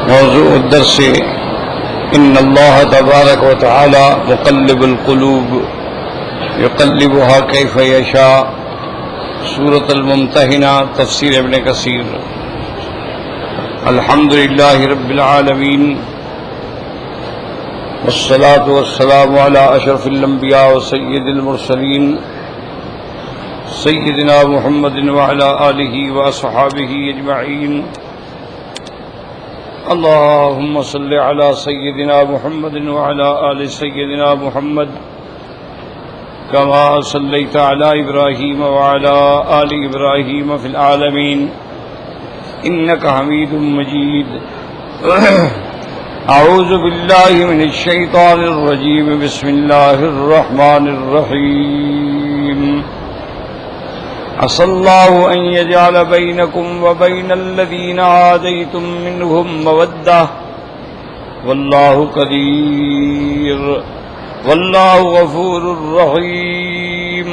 موضوع الدرس ان اللہ تبارک و تعالی مقلب القلوب یقلبها کیف یشاء، سورۃ الممتحنہ، تفسیر ابن کثیر۔ الحمد للہ رب العالمین، والصلاة والسلام علی اشرف الانبیاء وسید المرسلین سیدنا محمد وعلی آلہ واصحابہ اجمعین۔ اللهم صل على سيدنا محمد وعلى آل سيدنا محمد كما صليت على إبراهيم وعلى آل إبراهيم في العالمين إنك حميد مجيد۔ أعوذ بالله من الشيطان الرجيم، بسم الله الرحمن الرحيم۔ عسى الله أن يجعل بينكم وبين الذين عاديتم منهم مودة والله قدير والله غفور رحيم۔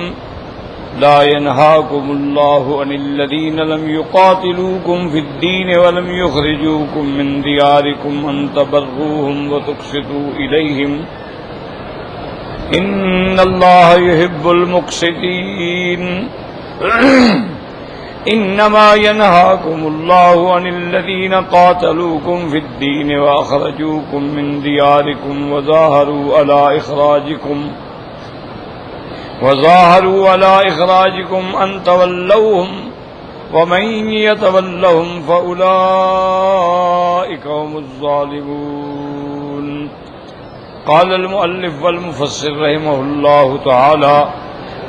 لا ينهاكم الله عن الذين لم يقاتلوكم في الدين ولم يخرجوكم من دياركم أن تبروهم وتقسطوا إليهم إن الله يحب المقسطين۔ انما ينهاكم الله عن الذين قاتلوكم في الدين واخرجوكم من دياركم وظاهروا على اخراجكم ان تولوهم ومن يتولهم فاولئك هم الظالمون۔ قال المؤلف والمفسر رحمه الله تعالى: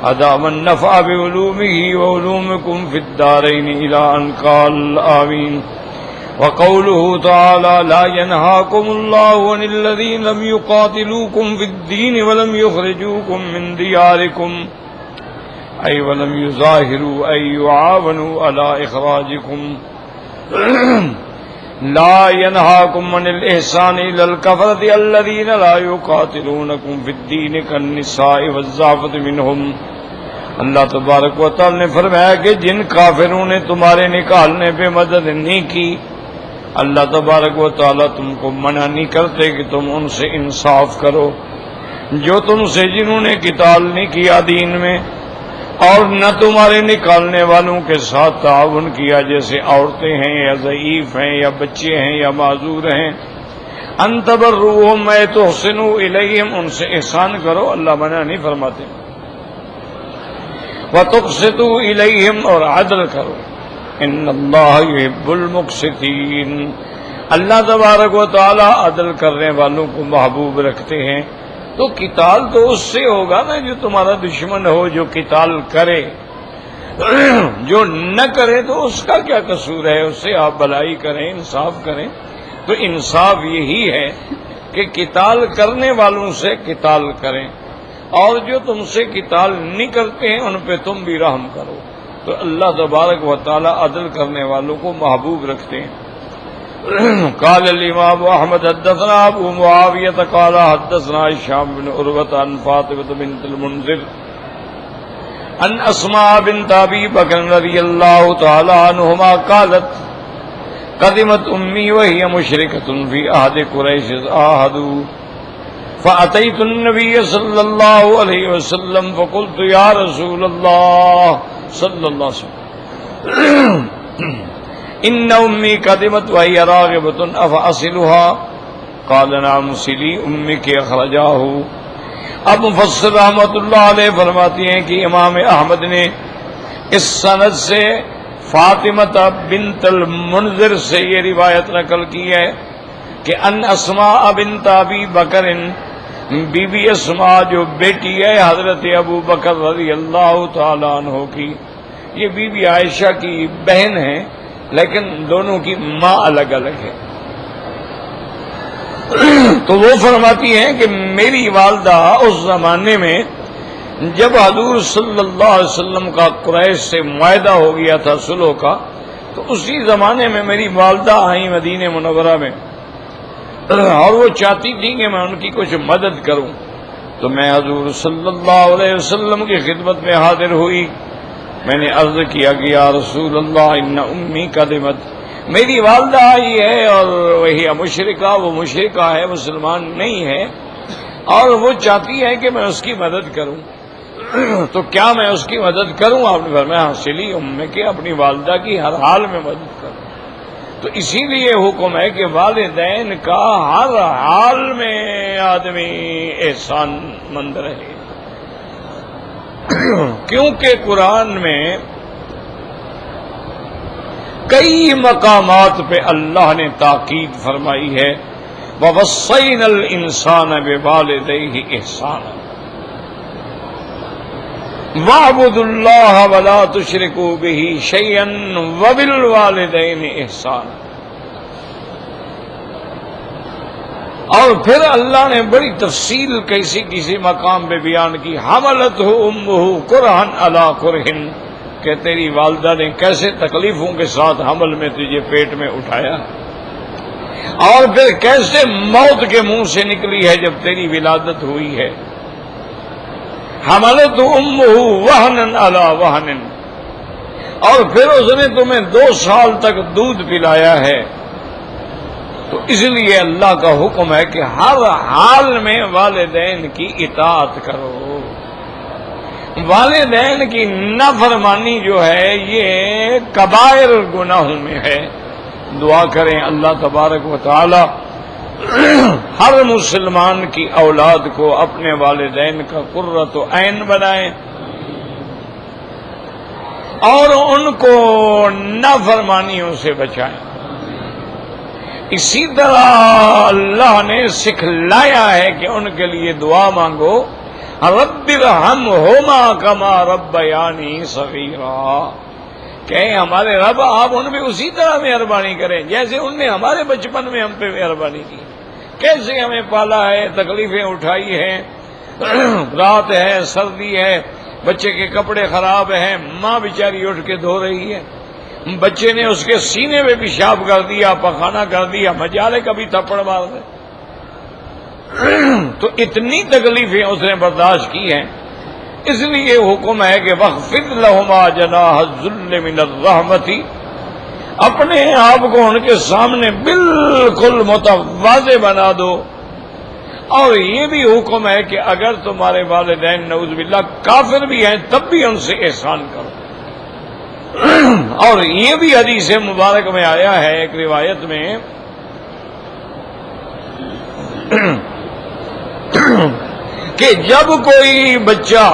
أدام النفع بعلومه وعلومكم في الدارين إلى أن قال آمين۔ وقوله تعالى: لا ينهاكم الله عن الذين لم يقاتلوكم في الدين ولم يخرجوكم من دياركم، أي ولم يظاهروا أي يعاونوا على إخراجكم۔ لا ينهاكم عن الإحسان إلى الكفرة الذين لا يقاتلونكم في الدين كالنساء والزعفة منهم۔ اللہ تبارک و تعالی نے فرمایا کہ جن کافروں نے تمہارے نکالنے پہ مدد نہیں کی، اللہ تبارک و تعالی تم کو منع نہیں کرتے کہ تم ان سے انصاف کرو۔ جو تم سے جنہوں نے قتال نہیں کیا دین میں، اور نہ تمہارے نکالنے والوں کے ساتھ تعاون کیا، جیسے عورتیں ہیں یا ضعیف ہیں یا بچے ہیں یا معذور ہیں، ان تبروہم اے تحسنوا الیہم، ان سے احسان کرو، اللہ منع نہیں فرماتے۔ وتقسطوا الیہم، اور عدل کرو، ان اللہ یحب المقسطین، اللہ تبارک و تعالی عدل کرنے والوں کو محبوب رکھتے ہیں۔ تو قتال تو اس سے ہوگا نا جو تمہارا دشمن ہو، جو قتال کرے، جو نہ کرے تو اس کا کیا قصور ہے؟ اس سے آپ بھلائی کریں، انصاف کریں۔ تو انصاف یہی ہے کہ قتال کرنے والوں سے قتال کریں، اور جو تم سے قتال نہیں کرتے ہیں ان پہ تم بھی رحم کرو۔ تو اللہ تبارک و تعالی عدل کرنے والوں کو محبوب رکھتے ہیں۔ قال الامام احمد حدثنا ابو معاویہ قال حدثنا هشام بن عروة عن فاطمة بنت المنذر عن اسماء بنت ابي بکر رضی اللہ تعالی عنہما قالت: قدمت امي وهي مشركة في عهد قريش عاهدوا فأتيت النبي صلى الله عليه وسلم فقلت يا رسول الله صلى الله عليه وسلم إن أمي قدمت وهي راغبة أفأصلها؟ قال نعم صلي أمك أخرجاه۔ اب مفسر رحمۃ اللہ علیہ فرماتی ہیں کہ امام احمد نے اس سند سے فاطمہ بنت المنذر سے یہ روایت نقل کی ہے کہ ان اسماء بنت ابی بکر، بی بی اسماء جو بیٹی ہے حضرت ابو بکر رضی اللہ تعالی عنہ کی، یہ بی بی عائشہ کی بہن ہے، لیکن دونوں کی ماں الگ الگ ہے۔ تو وہ فرماتی ہیں کہ میری والدہ اس زمانے میں جب حضور صلی اللہ علیہ وسلم کا قریش سے معاہدہ ہو گیا تھا صلح کا، تو اسی زمانے میں میری والدہ آئیں مدینہ منورہ میں، اور وہ چاہتی تھی کہ میں ان کی کچھ مدد کروں۔ تو میں حضور صلی اللہ علیہ وسلم کی خدمت میں حاضر ہوئی، میں نے عرض کیا کہ یا رسول اللہ ان امی قدمت، میری والدہ آئی ہے اور وہی مشرکہ، وہ مشرکہ ہے، مسلمان نہیں ہے، اور وہ چاہتی ہے کہ میں اس کی مدد کروں، تو کیا میں اس کی مدد کروں؟ آپ نے فرمایا حاصلی میں کہ اپنی والدہ کی ہر حال میں مدد کروں۔ تو اسی لیے حکم ہے کہ والدین کا ہر حال میں آدمی احسان مند رہے، کیونکہ قرآن میں کئی مقامات پہ اللہ نے تاکید فرمائی ہے وَوَصَّيْنَا الْإِنسَانَ بِوَالِدَيْهِ إِحْسَانًا وَاعْبُدُوا اللَّهَ وَلَا تُشْرِكُوا بِهِ شَيْئًا وَبِالْوَالِدَيْنِ إِحْسَانًا۔ اور پھر اللہ نے بڑی تفصیل کسی مقام پہ بیان کی، حملتہ امہ کرہن علی کرہن، کہ تیری والدہ نے کیسے تکلیفوں کے ساتھ حمل میں تجھے پیٹ میں اٹھایا، اور پھر کیسے موت کے منہ سے نکلی ہے جب تیری ولادت ہوئی ہے۔ حملتہ امہ وہنن علی وہنن، اور پھر اس نے تمہیں 2 سال تک دودھ پلایا ہے۔ تو اس لیے اللہ کا حکم ہے کہ ہر حال میں والدین کی اطاعت کرو۔ والدین کی نافرمانی جو ہے یہ کبائر گناہوں میں ہے۔ دعا کریں اللہ تبارک و تعالی ہر مسلمان کی اولاد کو اپنے والدین کا قرۃ عین بنائیں اور ان کو نافرمانیوں سے بچائیں۔ اسی طرح اللہ نے سکھلایا ہے کہ ان کے لیے دعا مانگو، رب ارحمہما کما ربیانی صغیرا، کہ ہمارے رب آپ ان پہ اسی طرح مہربانی کریں جیسے ان نے ہمارے بچپن میں ہم پہ مہربانی کی، کیسے ہمیں پالا ہے، تکلیفیں اٹھائی ہیں، رات ہے، سردی ہے، بچے کے کپڑے خراب ہیں، ماں بیچاری اٹھ کے دھو رہی ہے، بچے نے اس کے سینے میں پیشاب کر دیا، پخانہ کر دیا، مجالے کبھی تھپڑ مار دے، تو اتنی تکلیفیں اس نے برداشت کی ہیں۔ اس لیے حکم ہے کہ وَاخْفِضْ لَهُمَا جَنَاحَ الذُّلِّ مِنَ الرَّحْمَةِ، اپنے آپ کو ان کے سامنے بالکل متواضع بنا دو۔ اور یہ بھی حکم ہے کہ اگر تمہارے والدین نعوذ باللہ کافر بھی ہیں تب بھی ان سے احسان کرو۔ اور یہ بھی حدیث مبارک میں آیا ہے ایک روایت میں کہ جب کوئی بچہ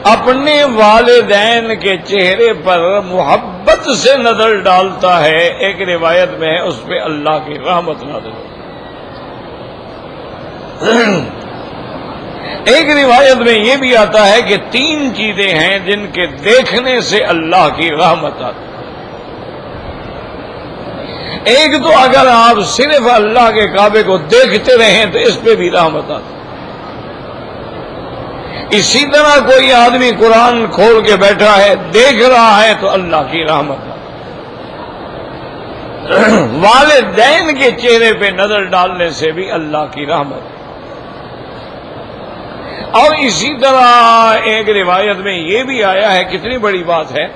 اپنے والدین کے چہرے پر محبت سے نظر ڈالتا ہے، ایک روایت میں ہے اس پہ اللہ کی رحمت نازل ہوتی ہے۔ ایک روایت میں یہ بھی آتا ہے کہ 3 چیزیں ہیں جن کے دیکھنے سے اللہ کی رحمت آتی ہے۔ ایک تو اگر آپ صرف اللہ کے کعبے کو دیکھتے رہیں تو اس پہ بھی رحمت آتی ہے۔ اسی طرح کوئی آدمی قرآن کھول کے بیٹھا ہے، دیکھ رہا ہے تو اللہ کی رحمت آتی ہے۔ والدین کے چہرے پہ نظر ڈالنے سے بھی اللہ کی رحمت۔ اور اسی طرح ایک روایت میں یہ بھی آیا ہے، کتنی بڑی بات ہے،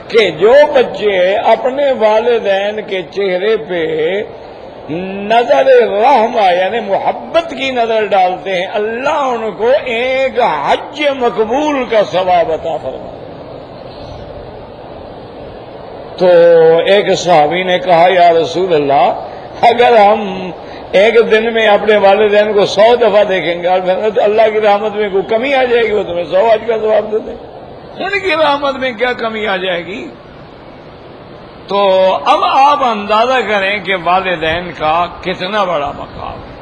کہ جو بچے اپنے والدین کے چہرے پہ نظر رحمہ یعنی محبت کی نظر ڈالتے ہیں، اللہ ان کو ایک حج مقبول کا ثواب عطا فرماتا ہے۔ تو ایک صحابی نے کہا یا رسول اللہ، اگر ہم ایک دن میں اپنے والدین کو 100 دفعہ دیکھیں گے تو اللہ کی رحمت میں کوئی کمی آ جائے گی؟ وہ تمہیں 100 حج کا ثواب دیتے ہیں، ان کی رحمت میں کیا کمی آ جائے گی؟ تو اب آپ اندازہ کریں کہ والدین کا کتنا بڑا مقام ہے۔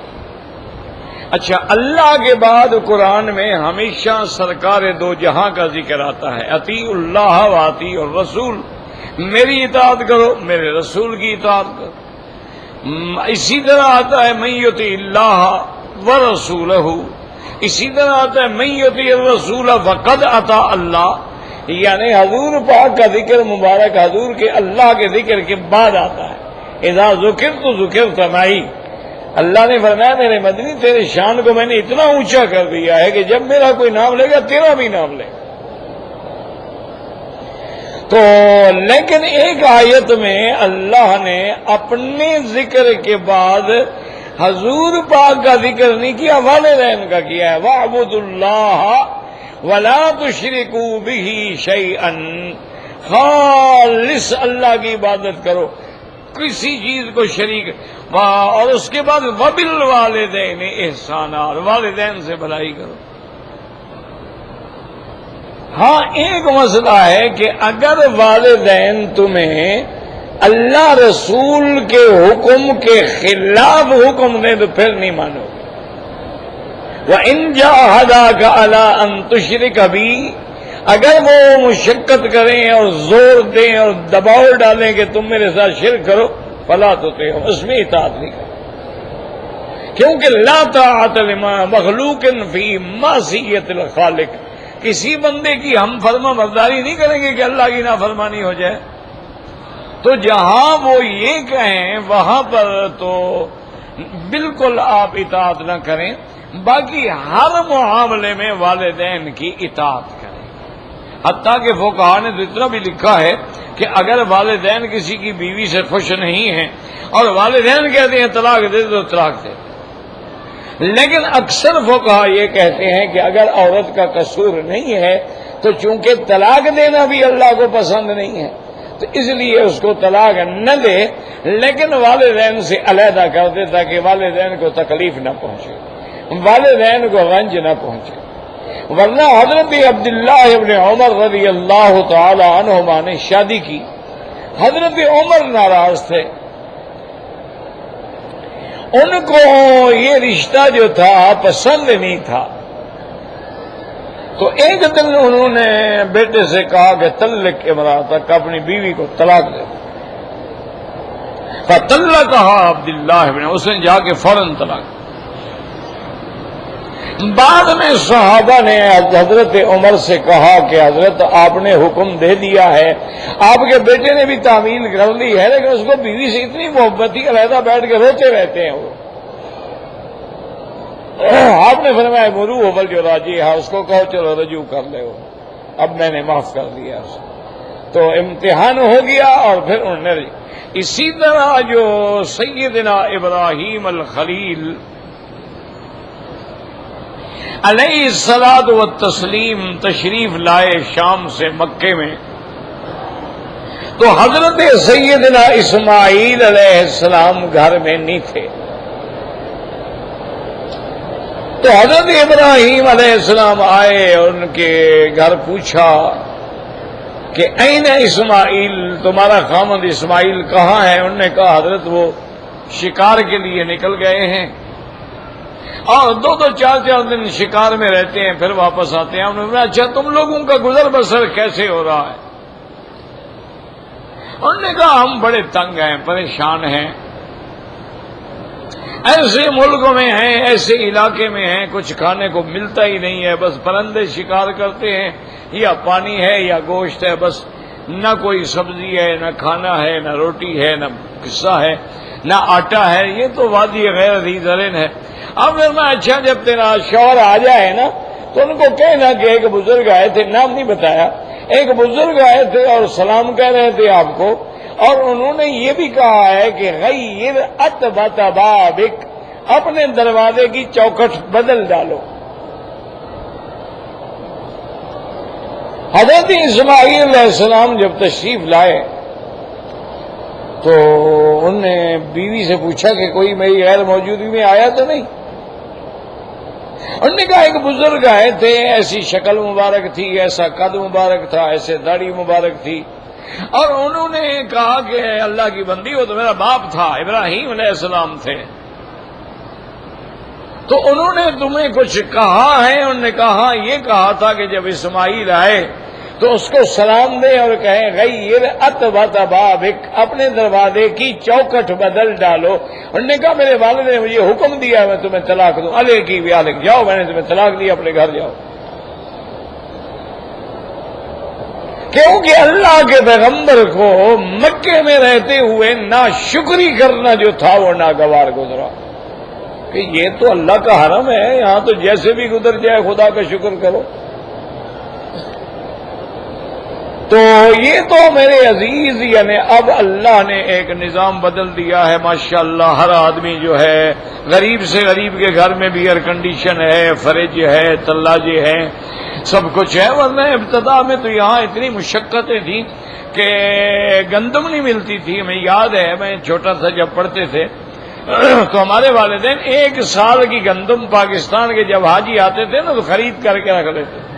اچھا، اللہ کے بعد قرآن میں ہمیشہ سرکار 2 جہاں کا ذکر آتا ہے، اطیعوا اللہ و اطیعوا الرسول، میری اطاعت کرو، میرے رسول کی اطاعت کرو۔ اسی طرح آتا ہے من یطیع اللہ ورسولہ، اسی طرح آتا ہے من یطیع الرسول فقد اطاع اللہ، یعنی حضور پاک کا ذکر مبارک حضور کے اللہ کے ذکر کے بعد آتا ہے۔ اذا ذکرت ذکرت معی، اللہ نے فرمایا میرے مدنی تیرے شان کو میں نے اتنا اونچا کر دیا ہے کہ جب میرا کوئی نام لے گا تیرا بھی نام لے گا۔ تو لیکن ایک آیت میں اللہ نے اپنے ذکر کے بعد حضور پاک کا ذکر نہیں کیا، والدین کا کیا ہے۔ وَاعْبُدُوا اللَّهَ وَلَا تُشْرِكُوا بِهِ شَيْئًا، خالص اللہ کی عبادت کرو، کسی چیز کو شریک، اور اس کے بعد وَبِالْوَالِدَيْنِ احسانا، اور والدین سے بھلائی کرو۔ ہاں ایک مسئلہ ہے کہ اگر والدین تمہیں اللہ رسول کے حکم کے خلاف حکم دیں تو پھر نہیں مانو گے۔ وَإِن جَاهَدَاكَ عَلَىٰ أَن تُشْرِكَ بِي، اگر وہ مشقت کریں اور زور دیں اور دباؤ ڈالیں کہ تم میرے ساتھ شرک کرو، فَلَا تُطِعْهُمْ، اس میں اطاعت نہیں کرو، کیونکہ لا طاعۃ لمخلوق فی معصیۃ الخالق، کسی بندے کی ہم فرما برداری نہیں کریں گے کہ اللہ کی نافرمانی ہو جائے۔ تو جہاں وہ یہ کہیں وہاں پر تو بالکل آپ اطاعت نہ کریں، باقی ہر معاملے میں والدین کی اطاعت کریں۔ حتیٰ کہ فقہاء نے تو اتنا بھی لکھا ہے کہ اگر والدین کسی کی بیوی سے خوش نہیں ہیں اور والدین کہتے ہیں طلاق دے تو طلاق دے، لیکن اکثر فقہاء یہ کہتے ہیں کہ اگر عورت کا قصور نہیں ہے تو چونکہ طلاق دینا بھی اللہ کو پسند نہیں ہے تو اس لیے اس کو طلاق نہ دے، لیکن والدین سے علیحدہ کر دے تاکہ والدین کو تکلیف نہ پہنچے، والدین کو رنج نہ پہنچے۔ ورنہ حضرت عبداللہ ابن عمر رضی اللہ تعالی عنہما نے شادی کی، حضرت عمر ناراض تھے، ان کو یہ رشتہ جو تھا پسند نہیں تھا، تو ایک دن انہوں نے بیٹے سے کہا کہ طلق امرأتک، اپنی بیوی کو طلاق دے۔ فطلقها عبداللہ ابن، اس نے جا کے فوراً طلاق۔ بعد میں صحابہ نے حضرت عمر سے کہا کہ حضرت آپ نے حکم دے دیا ہے، آپ کے بیٹے نے بھی تعمیل کر لی ہے، لیکن اس کو بیوی سے اتنی محبت تھی علیحدہ بیٹھ کے روتے رہتے ہیں وہ۔ آپ نے فرمایا مروہ فلیراجعھا، اس کو کہو چلو رجوع کر لے، وہ اب میں نے معاف کر دیا اسے۔ تو امتحان ہو گیا اور پھر انہوں نے اسی طرح جو سیدنا ابراہیم الخلیل علیہ الصلاۃ والتسلیم تشریف لائے شام سے مکے میں، تو حضرت سیدنا اسماعیل علیہ السلام گھر میں نہیں تھے، تو حضرت ابراہیم علیہ السلام آئے اور ان کے گھر پوچھا کہ این اسماعیل، تمہارا خامد اسماعیل کہاں ہے؟ انہوں نے کہا حضرت وہ شکار کے لیے نکل گئے ہیں اور دو چار دن شکار میں رہتے ہیں پھر واپس آتے ہیں۔ انہوں نے اچھا تم لوگوں کا گزر بسر کیسے ہو رہا ہے؟ انہوں نے کہا ہم بڑے تنگ ہیں، پریشان ہیں، ایسے ملکوں میں ہیں، ایسے علاقے میں ہیں، کچھ کھانے کو ملتا ہی نہیں ہے، بس پرندے شکار کرتے ہیں، یا پانی ہے یا گوشت ہے، بس نہ کوئی سبزی ہے، نہ کھانا ہے، نہ روٹی ہے، نہ قصہ ہے، نہ آٹا ہے، یہ تو وادی غیر ذی زرع ہے۔ اب میں اچھا جب تیرا شوہر آ جائے نا تو ان کو کہنا کہ ایک بزرگ آئے تھے، نام نہیں بتایا، ایک بزرگ آئے تھے اور سلام کہہ رہے تھے آپ کو، اور انہوں نے یہ بھی کہا ہے کہ غیر اتبت بابک، اپنے دروازے کی چوکھٹ بدل ڈالو۔ حضرت اسماعیل علیہ السلام جب تشریف لائے تو انہوں نے بیوی سے پوچھا کہ کوئی میری غیر موجودگی میں آیا تو نہیں؟ انہوں نے کہا ایک بزرگ آئے تھے، ایسی شکل مبارک تھی، ایسا قد مبارک تھا، ایسے داڑھی مبارک تھی، اور انہوں نے کہا کہ اللہ کی بندی وہ تو میرا باپ تھا، ابراہیم علیہ السلام تھے، تو انہوں نے تمہیں کچھ کہا ہے؟ انہوں نے کہا یہ کہا تھا کہ جب اسماعیل آئے تو اس کو سلام دے اور کہیں غیر اتبت بابک، اپنے دروازے کی چوکھٹ بدل ڈالو۔ انہوں نے کہا میرے والد نے مجھے حکم دیا ہے میں تمہیں طلاق دوں، علیک کی بیالک، جاؤ میں نے تمہیں طلاق دی، اپنے گھر جاؤ۔ کیونکہ اللہ کے پیغمبر کو مکے میں رہتے ہوئے ناشکری کرنا جو تھا وہ ناگوار گزرا کہ یہ تو اللہ کا حرم ہے، یہاں تو جیسے بھی گزر جائے خدا کا شکر کرو۔ تو یہ تو میرے عزیز یعنی اب اللہ نے ایک نظام بدل دیا ہے ماشاءاللہ. ہر آدمی جو ہے غریب سے غریب کے گھر میں بھی ایئر کنڈیشن ہے, فریج ہے, تلاجے ہیں, سب کچھ ہے. ورنہ ابتدا میں تو یہاں اتنی مشقتیں تھیں کہ گندم نہیں ملتی تھی. ہمیں یاد ہے میں چھوٹا تھا جب پڑھتے تھے تو ہمارے والدین 1 سال کی گندم پاکستان کے جب حاجی آتے تھے نا تو خرید کر کے رکھ لیتے تھے.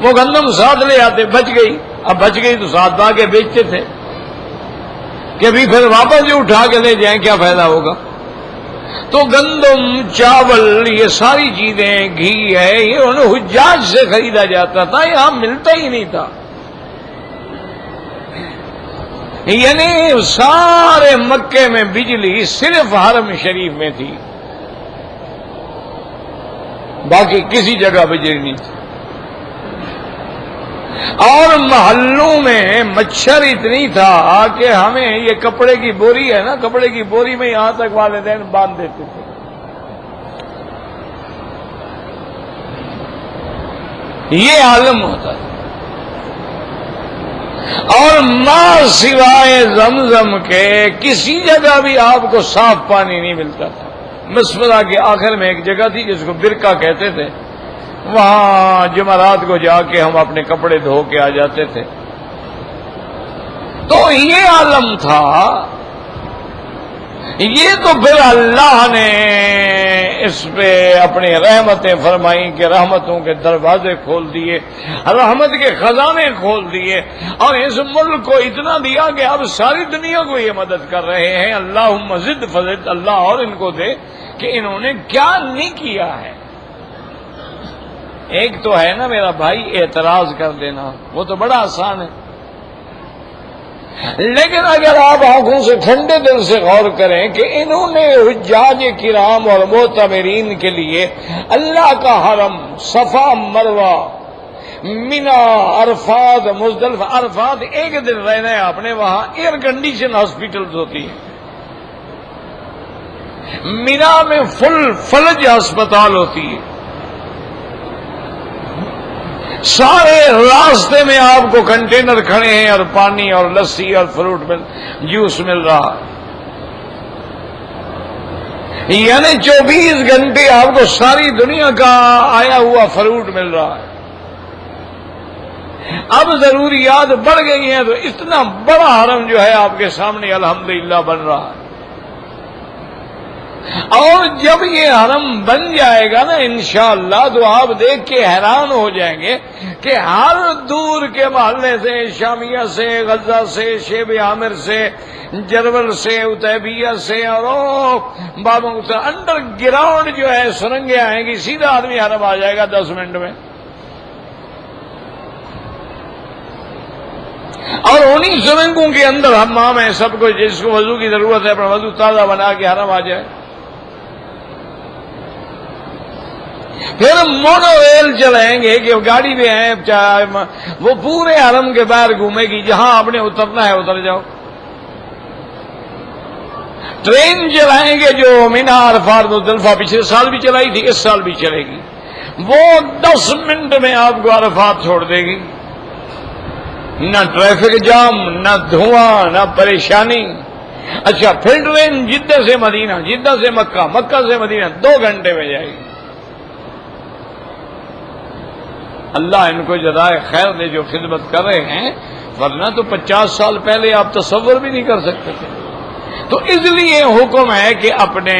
وہ گندم ساتھ لے آتے, بچ گئی, اب بچ گئی تو ساتھ لا کے بیچتے تھے کہ بھی پھر واپس جو اٹھا کے لے جائیں کیا فائدہ ہوگا. تو گندم, چاول, یہ ساری چیزیں, گھی ہے, یہ انہیں حجاج سے خریدا جاتا تھا, یہاں ملتا ہی نہیں تھا. یعنی سارے مکے میں بجلی صرف حرم شریف میں تھی, باقی کسی جگہ بجلی نہیں تھی. اور محلوں میں مچھر اتنی تھا کہ ہمیں یہ کپڑے کی بوری ہے نا, کپڑے کی بوری میں یہاں تک والدین باندھ دیتے تھے. یہ عالم ہوتا تھا. اور ماں سوائے زمزم کے کسی جگہ بھی آپ کو صاف پانی نہیں ملتا تھا. مسفرہ کے آخر میں ایک جگہ تھی جس کو برکا کہتے تھے, وہاں جمعرات کو جا کے ہم اپنے کپڑے دھو کے آ جاتے تھے. تو یہ عالم تھا. یہ تو پھر اللہ نے اس پہ اپنی رحمتیں فرمائیں کہ رحمتوں کے دروازے کھول دیے, رحمت کے خزانے کھول دیے, اور اس ملک کو اتنا دیا کہ اب ساری دنیا کو یہ مدد کر رہے ہیں. اللہم زد فزد, اللہ اور ان کو دے کہ انہوں نے کیا نہیں کیا ہے. ایک تو ہے نا میرا بھائی اعتراض کر دینا, وہ تو بڑا آسان ہے. لیکن اگر آپ آنکھوں سے ٹھنڈے دل سے غور کریں کہ انہوں نے حجاج کرام اور معتمرین کے لیے اللہ کا حرم, صفا, مروہ, مینا, عرفات, مزدلفہ. عرفات ایک دن رہنا ہے آپ نے, وہاں ایئر کنڈیشن ہاسپٹلز ہوتی ہیں. مینا میں فل فلج ہسپتال ہوتی ہے. سارے راستے میں آپ کو کنٹینر کھڑے ہیں اور پانی اور لسی اور فروٹ جوس مل رہا ہے. یعنی 24 گھنٹے آپ کو ساری دنیا کا آیا ہوا فروٹ مل رہا ہے. اب ضروریات بڑھ گئی ہیں تو اتنا بڑا حرم جو ہے آپ کے سامنے الحمدللہ بن رہا ہے. اور جب یہ حرم بن جائے گا نا انشاءاللہ تو آپ دیکھ کے حیران ہو جائیں گے کہ ہر دور کے محلے سے, شامیہ سے, غزہ سے, شیب عامر سے, جرول سے, اتیبیہ سے, اور بابا انڈر گراؤنڈ جو ہے سرنگیں آئیں گی, سیدھا آدمی حرم آ جائے گا 10 منٹ میں. اور انہی سرنگوں کے اندر حمام ہے, سب کو جس کو وضو کی ضرورت ہے اپنا وضو تازہ بنا کے حرم آ جائے. پھر مونو ریل چلائیں گے کہ گاڑی میں ہے, وہ پورے حرم کے باہر گھومے گی, جہاں آپ نے اترنا ہے اتر جاؤ. ٹرین چلائیں گے جو مینا, عرفات, مزدلفہ پچھلے سال بھی چلائی تھی, اس سال بھی چلے گی. وہ 10 منٹ میں آپ کو عرفات چھوڑ دے گی. نہ ٹریفک جام, نہ دھواں, نہ پریشانی. اچھا پھر ٹرین جدہ سے مدینہ, جدہ سے مکہ, مکہ سے مدینہ 2 گھنٹے میں جائے گی. اللہ ان کو جزائے خیر دے جو خدمت کر رہے ہیں, ورنہ تو 50 سال پہلے آپ تصور بھی نہیں کر سکتے تھے. تو اس لیے حکم ہے کہ اپنے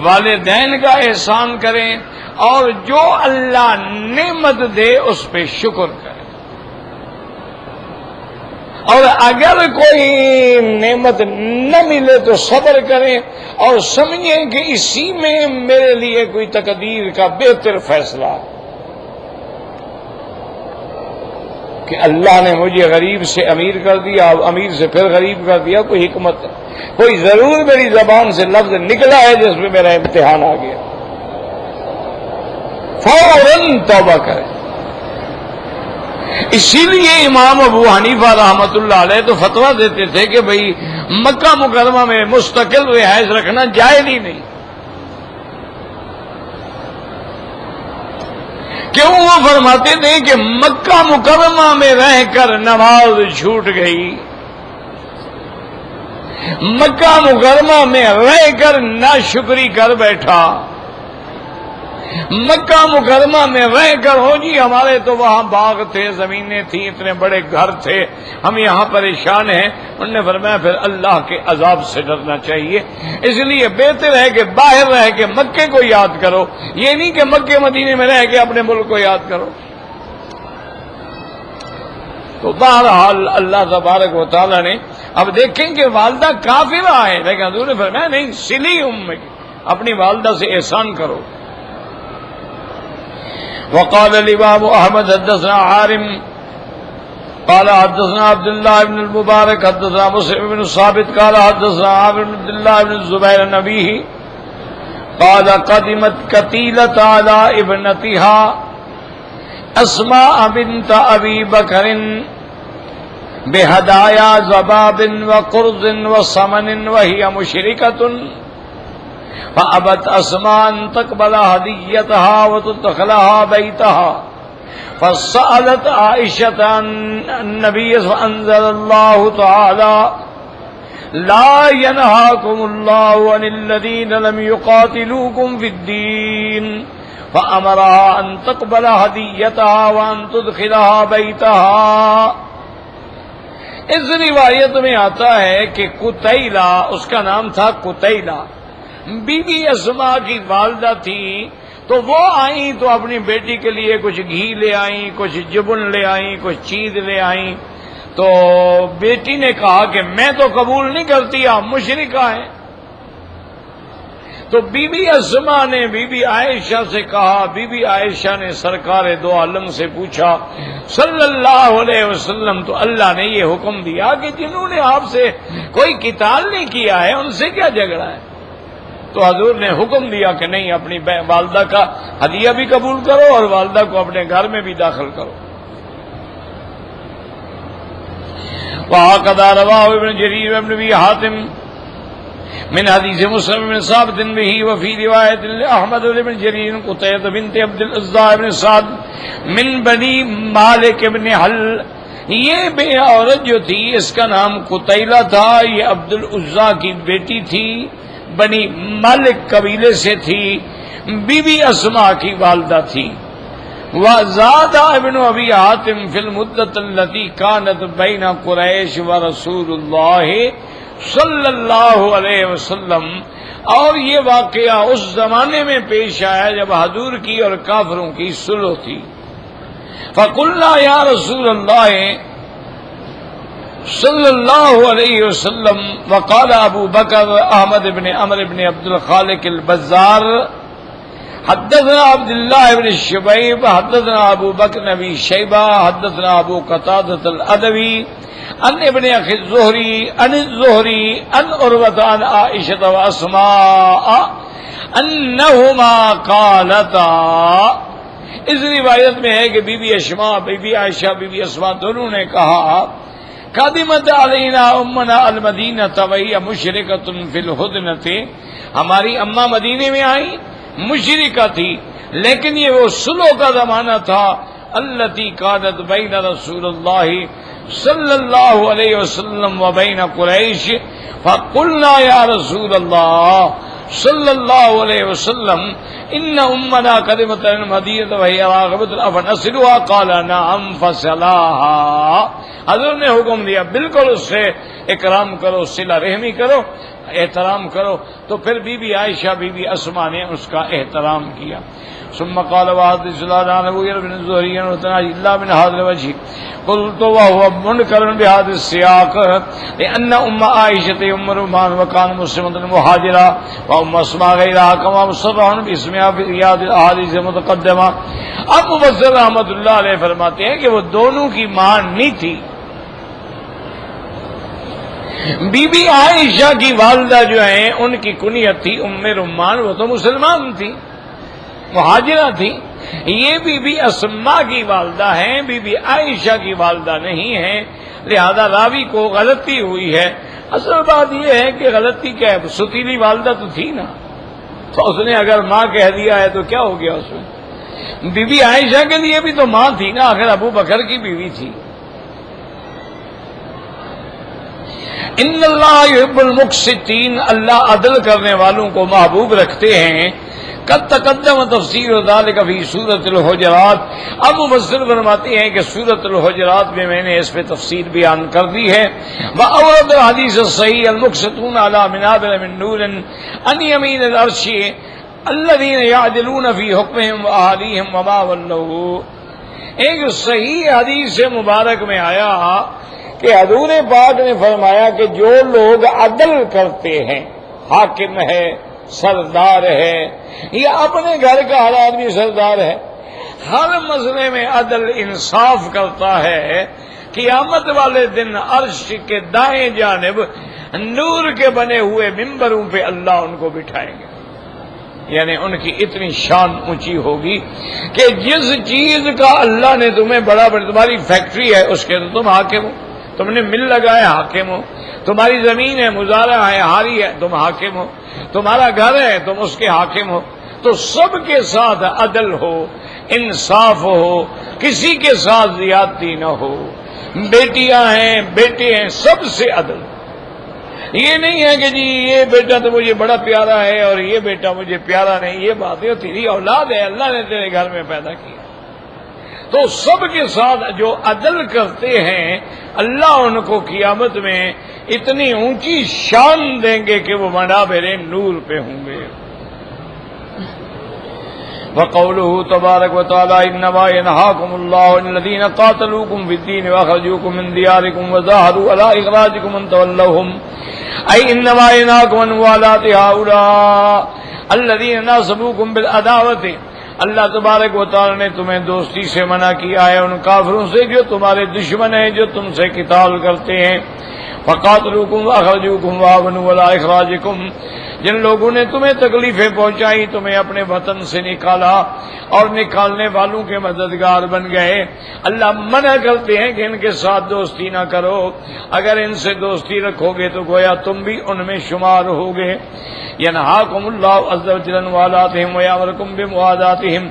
والدین کا احسان کریں اور جو اللہ نعمت دے اس پہ شکر کریں. اور اگر کوئی نعمت نہ ملے تو صبر کریں اور سمجھیں کہ اسی میں میرے لیے کوئی تقدیر کا بہتر فیصلہ ہے کہ اللہ نے مجھے غریب سے امیر کر دیا, امیر سے پھر غریب کر دیا. کوئی حکمت ہے, کوئی ضرور میری زبان سے لفظ نکلا ہے جس میں میرا امتحان آ گیا. فوراً توبہ کریں. اسی لیے امام ابو حنیفہ رحمت اللہ علیہ تو فتویٰ دیتے تھے کہ بھئی مکہ مکرمہ میں مستقل رہائش رکھنا جائز ہی نہیں. کیوں؟ وہ فرماتے تھے کہ مکہ مکرمہ میں رہ کر نماز چھوٹ گئی، مکہ مکرمہ میں رہ کر ناشکری کر بیٹھا، مکہ مکرمہ میں رہ کر ہو جی ہمارے تو وہاں باغ تھے، زمینیں تھیں، اتنے بڑے گھر تھے، ہم یہاں پریشان ہیں۔ انہوں نے فرمایا پھر اللہ کے عذاب سے ڈرنا چاہیے، اس لیے بہتر ہے کہ باہر رہ کے مکے کو یاد کرو، یہ نہیں کہ مکے مدینے میں رہ کے اپنے ملک کو یاد کرو۔ تو بہرحال اللہ تبارک و تعالیٰ نے، اب دیکھیں کہ والدہ کافرہ ہے لیکن حضور نے فرمایا نہیں، صلی امک، اپنی والدہ سے احسان کرو۔ وقال الامام احمد حدثنا عارم قال حدثنا عبد الله بن المبارك حدثنا مسلم بن ثابت قال حدثنا عامر بن عبد الله بن الزبير عن أبيه قال قدمت كتيلة على ابنتها أسماء بنت أبي بكر بهدايا زباب وقرض وصمن وهي مشركة، فأبت أسماء أن تقبل هديتها وتدخلها بيتها، فسألت عائشة عن النبي فأنزل الله تعالى لا ينهاكم الله عن الذين لم يقاتلوكم في الدين، فأمرها أن تقبل هديتها وأن تدخلها بيتها۔ اس روایت میں آتا ہے کہ قتیلہ، اس کا نام تھا قتیلہ، بی بی اسماء کی والدہ تھی، تو وہ آئیں تو اپنی بیٹی کے لیے کچھ گھی لے آئیں، کچھ جبن لے آئیں، کچھ چیز لے آئیں، تو بیٹی نے کہا کہ میں تو قبول نہیں کرتی، آپ مشرکہ ہیں۔ تو بی بی اسماء نے بی بی عائشہ سے کہا، بی بی عائشہ نے سرکار دو عالم سے پوچھا صلی اللہ علیہ وسلم، تو اللہ نے یہ حکم دیا کہ جنہوں نے آپ سے کوئی قتال نہیں کیا ہے ان سے کیا جھگڑا ہے؟ تو حضور نے حکم دیا کہ نہیں، اپنی والدہ کا ہدیہ بھی قبول کرو اور والدہ کو اپنے گھر میں بھی داخل کرو۔ وَهَكَذَا رواه ابن جرير وابن ابي حاتم من حديث مسلم بن ثابت به، وفي رواية لأحمد بن جرير قتيلة بنت عبد العزى بن سعد من بني مالك بن حل۔ یہ بے عورت جو تھی اس کا نام قتیلہ تھا، یہ عبد العزى کی بیٹی تھی، بنی مالک قبیلے سے تھی، بی بی اسماء کی والدہ تھی۔ وزاد ابن ابی حاتم فی المدت التي كانت بین قریش ورسول اللہ صلی اللہ علیہ وسلم، اور یہ واقعہ اس زمانے میں پیش آیا جب حضور کی اور کافروں کی صلح تھی۔ فقلنا یا رسول اللہ صلی اللہ علیہ وسلم، وقال ابو بکر احمد بن عمرو بن عبد الخالق البزار حدثنا عبد الله بن الشبيب حدثنا ابو بکر نبی شیبہ حدثنا ابو قتادة الادوی عن ابن اخی الزہری عن الزہری عن عروۃ عن عائشہ واسماء انہما قالتا۔ اس روایت میں ہے کہ Bibi Asma, Bibi Aisha, Bibi Asma دونوں نے کہا قادمت علینا امنا المدینہ وہی مشرکۃ فی الہدنۃ، ہماری اماں مدینے میں آئی، مشرکہ تھی، لیکن یہ وہ صلح کا زمانہ تھا التی کانت بین رسول اللہ صلی اللہ علیہ وسلم و بین قریش، فقلنا یا رسول اللہ صلی اللہ علیہ وسلم ان امنا قدمت المدینہ وہی راغبۃ افنصلها قال نعم فصلاها۔ حضور نے حکم دیا بالکل اس سے اکرام کرو، صلہ رحمی کرو، احترام کرو، تو پھر بی بی عائشہ بی بی اسماء نے اس کا احترام کیا۔ ثم قال وحدث الله عن ابي بن الزهري عن الله من هذا الوجه قلت وهو منكر بهذا السياق لان ام عائشه ام رومان وكان مسلمه مهاجره وام اسماء غيرها كما مصرح باسمها في رياض الاحاديث المتقدمه۔ اب مفسر رحمۃ اللہ علیہ فرماتے ہیں کہ وہ دونوں کی ماں نہیں تھی، بی بی عائشہ کی والدہ جو ہیں ان کی کنیت تھی ام رومان، وہ تو مسلمان تھی، مہاجرہ تھی۔ یہ بی بی اسماء کی والدہ ہیں، بی بی عائشہ کی والدہ نہیں ہیں، لہذا راوی کو غلطی ہوئی ہے۔ اصل بات یہ ہے کہ غلطی کیا ہے، ستیلی والدہ تو تھی نا، تو اس نے اگر ماں کہہ دیا ہے تو کیا ہو گیا اس میں؟ بی بی عائشہ کے لیے بھی تو ماں تھی نا، آخر ابو بکر کی بیوی تھی۔ ان اللہ یحب المقسطین، اللہ عدل کرنے والوں کو محبوب رکھتے ہیں۔ قد تقدم تفسیر ذلک فی سورۃ الحجرات، اب مفسر فرماتے ہیں کہ سورۃ الحجرات میں میں نے اس پہ تفسیر بیان کر دی ہے۔ وأورد الحدیث الصحیح المقسطون علی منابر من نور عن یمین العرش الذین یعدلون فی حکمہم وأہلیہم وما ولوا۔ ایک صحیح حدیث مبارک میں آیا کہ حضور پاک نے فرمایا کہ جو لوگ عدل کرتے ہیں، حاکم ہے، سردار ہے، یا اپنے گھر کا ہر آدمی سردار ہے، ہر مسئلے میں عدل انصاف کرتا ہے، قیامت والے دن عرش کے دائیں جانب نور کے بنے ہوئے ممبروں پہ اللہ ان کو بٹھائیں گے۔ یعنی ان کی اتنی شان اونچی ہوگی کہ جس چیز کا اللہ نے تمہیں بڑا تمہاری فیکٹری ہے اس کے تو تم حاکم ہو، تم نے مل لگایا حاکم ہو، تمہاری زمین ہے، مزارع ہے، ہاری ہے، تم حاکم ہو، تمہارا گھر ہے، تم اس کے حاکم ہو۔ تو سب کے ساتھ عدل ہو، انصاف ہو، کسی کے ساتھ زیادتی نہ ہو، بیٹیاں ہیں، بیٹے ہیں، سب سے عدل۔ یہ نہیں ہے کہ جی یہ بیٹا تو مجھے بڑا پیارا ہے اور یہ بیٹا مجھے پیارا نہیں، یہ بات ہے، تیری اولاد ہے، اللہ نے تیرے گھر میں پیدا کیا۔ تو سب کے ساتھ جو عدل کرتے ہیں اللہ ان کو قیامت میں اتنی اونچی شان دیں گے کہ وہ منابر نور پہ ہوں گے۔ وقوله تبارک وتعالی انما ينهاكم الله عن الذين قاتلوكم في الدين واخرجوكم من دياركم وظاهروا على اخراجكم ان تولوهم اي انما ينهاكم عن موالاة هؤلاء الذين ناصبوكم بالعداوة، اللہ تبارک و تعالی نے تمہیں دوستی سے منع کیا ہے ان کافروں سے جو تمہارے دشمن ہیں، جو تم سے قتال کرتے ہیں۔ فقاتلوکم واخرجوکم واعونوا علی اخراجکم، جن لوگوں نے تمہیں تکلیفیں پہنچائی، تمہیں اپنے وطن سے نکالا اور نکالنے والوں کے مددگار بن گئے، اللہ منع کرتے ہیں کہ ان کے ساتھ دوستی نہ کرو۔ اگر ان سے دوستی رکھو گے تو گویا تم بھی ان میں شمار ہوگے۔ ینہاکم اللہ عز وجل عن موالاتہم ویامرکم بموالاتہم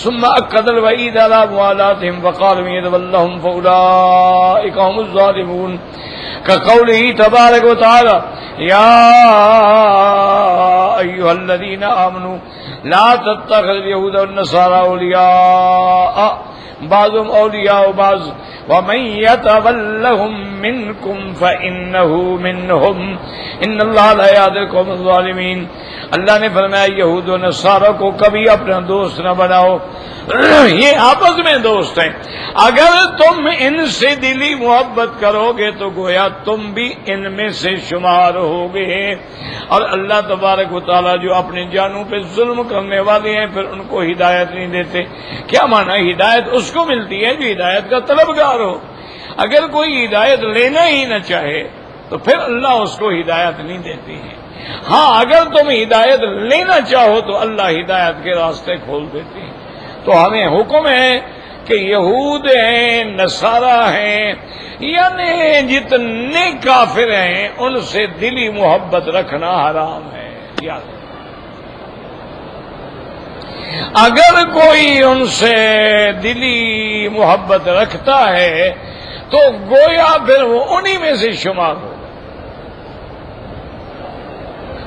ثم اکد الوعید علی موالاتہم وقال من یتولہم فاولئک هم الظالمون، كقوله تبارك وتعالى يا أيها الذين آمنوا لا تتخذوا اليهود والنصارى أولياء بعضهم أولياء بعض ومن يتولهم منكم فإنه منهم إن الله لا يهدي القوم الظالمين۔ اللہ نے فرمایا یہود و نصارہ کو کبھی اپنا دوست نہ بناؤ، یہ آپس میں دوست ہیں، اگر تم ان سے دلی محبت کرو گے تو گویا تم بھی ان میں سے شمار ہوگے۔ اور اللہ تبارک و تعالیٰ جو اپنے جانوں پہ ظلم کرنے والے ہیں پھر ان کو ہدایت نہیں دیتے۔ کیا معنی؟ ہدایت اس کو ملتی ہے جو ہدایت کا طلبگار ہو۔ اگر کوئی ہدایت لینا ہی نہ چاہے تو پھر اللہ اس کو ہدایت نہیں دیتی ہے۔ ہاں اگر تم ہدایت لینا چاہو تو اللہ ہدایت کے راستے کھول دیتے ہیں۔ تو ہمیں حکم ہے کہ یہود ہیں، نصارہ ہیں، یعنی جتنے کافر ہیں ان سے دلی محبت رکھنا حرام ہے۔ یاد اگر کوئی ان سے دلی محبت رکھتا ہے تو گویا پھر وہ انہی میں سے شمار ہو۔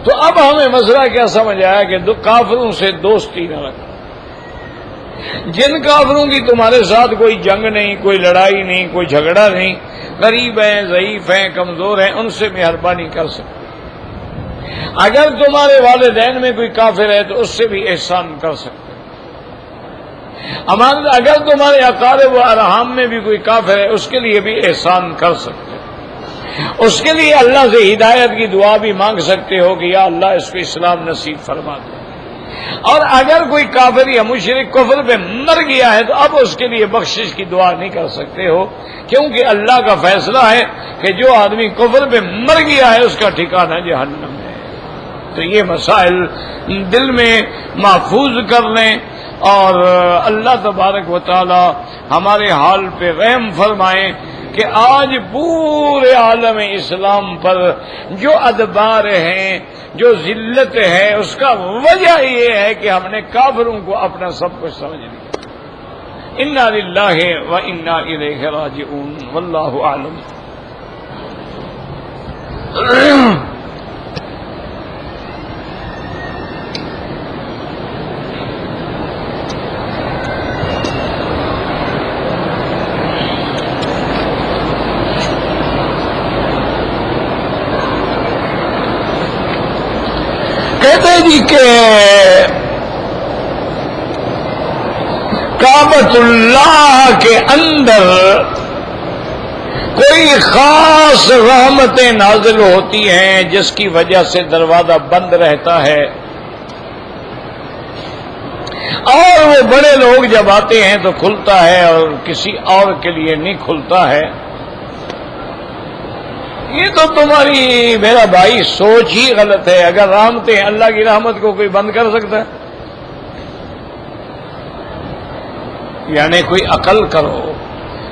تو اب ہمیں مسئلہ کیا سمجھ آیا کہ کافروں سے دوستی نہ رکھو۔ جن کافروں کی تمہارے ساتھ کوئی جنگ نہیں، کوئی لڑائی نہیں، کوئی جھگڑا نہیں، غریب ہیں، ضعیف ہیں، کمزور ہیں، ان سے مہربانی کر سکتے۔ اگر تمہارے والدین میں کوئی کافر ہے تو اس سے بھی احسان کر سکتے۔ اگر تمہارے اقارب و ارحام میں بھی کوئی کافر ہے اس کے لیے بھی احسان کر سکتے، اس کے لیے اللہ سے ہدایت کی دعا بھی مانگ سکتے ہو کہ یا اللہ اس کو اسلام نصیب فرما دے۔ اور اگر کوئی کافر یا مشرک کفر پہ مر گیا ہے تو اب اس کے لیے بخشش کی دعا نہیں کر سکتے ہو، کیونکہ اللہ کا فیصلہ ہے کہ جو آدمی کفر پہ مر گیا ہے اس کا ٹھکانہ جہنم ہے۔ تو یہ مسائل دل میں محفوظ کر لیں اور اللہ تبارک و تعالی ہمارے حال پہ رحم فرمائیں کہ آج پورے عالم اسلام پر جو ادبار ہیں، جو ذلت ہے، اس کا وجہ یہ ہے کہ ہم نے کافروں کو اپنا سب کچھ سمجھ لیا۔ انا للہ و انا الیہ راجعون واللہ اعلم. کہتے جی کہ کعبۃ اللہ کے اندر کوئی خاص رحمتیں نازل ہوتی ہیں جس کی وجہ سے دروازہ بند رہتا ہے، اور وہ بڑے لوگ جب آتے ہیں تو کھلتا ہے اور کسی اور کے لیے نہیں کھلتا ہے. یہ تو تمہاری میرا بھائی سوچ ہی غلط ہے. اگر رحمتیں اللہ کی رحمت کو کوئی بند کر سکتا ہے؟ یعنی کوئی عقل کرو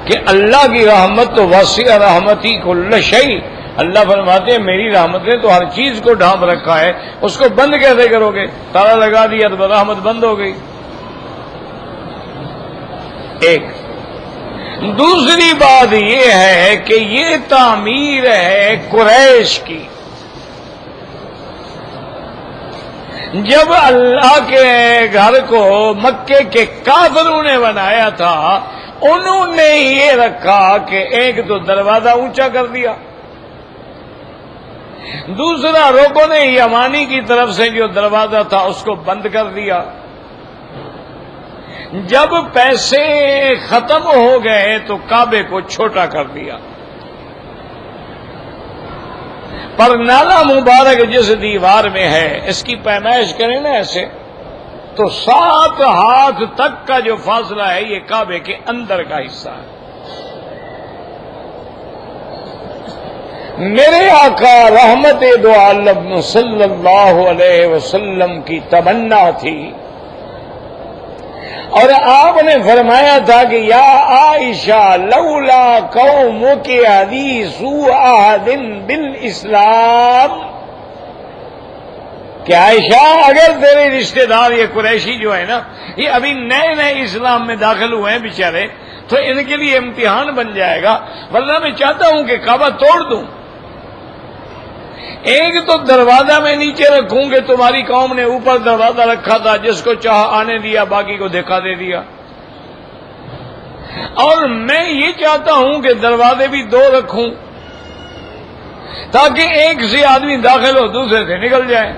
کہ اللہ کی رحمت تو وسیع رحمتی کل شیء. اللہ فرماتے ہیں میری رحمت نے تو ہر چیز کو ڈھانپ رکھا ہے، اس کو بند کیسے کرو گے؟ تالا لگا دیا تو رحمت بند ہو گئی. ایک دوسری بات یہ ہے کہ یہ تعمیر ہے قریش کی. جب اللہ کے گھر کو مکے کے کافروں نے بنایا تھا، انہوں نے یہ رکھا کہ ایک تو دروازہ اونچا کر دیا، دوسرا رکن یمانی کی طرف سے جو دروازہ تھا اس کو بند کر دیا. جب پیسے ختم ہو گئے تو کعبے کو چھوٹا کر دیا. پر نالا مبارک جس دیوار میں ہے اس کی پیمائش کریں نا ایسے تو 7 ہاتھ تک کا جو فاصلہ ہے یہ کعبے کے اندر کا حصہ ہے. میرے آقا رحمت دو عالم صلی اللہ علیہ وسلم کی تمنا تھی، اور آپ نے فرمایا تھا کہ یا عائشہ لولا قومک حدیثو عہد بالاسلام، کہ عائشہ اگر تیرے رشتہ دار یہ قریشی جو ہے نا یہ ابھی نئے نئے اسلام میں داخل ہوئے ہیں بیچارے، تو ان کے لیے امتحان بن جائے گا، ورنہ میں چاہتا ہوں کہ کعبہ توڑ دوں. ایک تو دروازہ میں نیچے رکھوں کہ تمہاری قوم نے اوپر دروازہ رکھا تھا، جس کو چاہا آنے دیا باقی کو دھکا دے دیا، اور میں یہ چاہتا ہوں کہ دروازے بھی 2 رکھوں تاکہ ایک سے آدمی داخل ہو دوسرے سے نکل جائے.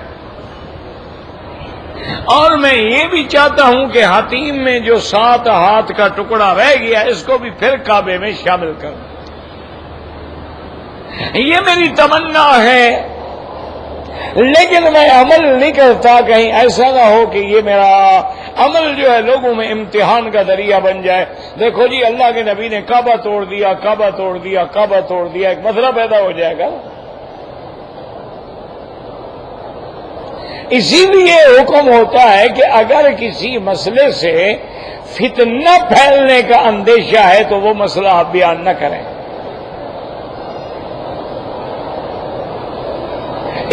اور میں یہ بھی چاہتا ہوں کہ حتیم میں جو 7 ہاتھ کا ٹکڑا رہ گیا اس کو بھی پھر کعبے میں شامل کر. یہ میری تمنا ہے، لیکن میں عمل نہیں کرتا. کہیں ایسا نہ ہو کہ یہ میرا عمل جو ہے لوگوں میں امتحان کا ذریعہ بن جائے. دیکھو جی اللہ کے نبی نے کعبہ توڑ دیا، کعبہ توڑ دیا، کعبہ توڑ دیا، ایک مسئلہ پیدا ہو جائے گا. اسی لیے حکم ہوتا ہے کہ اگر کسی مسئلے سے فتنہ پھیلنے کا اندیشہ ہے تو وہ مسئلہ آپ بیان نہ کریں.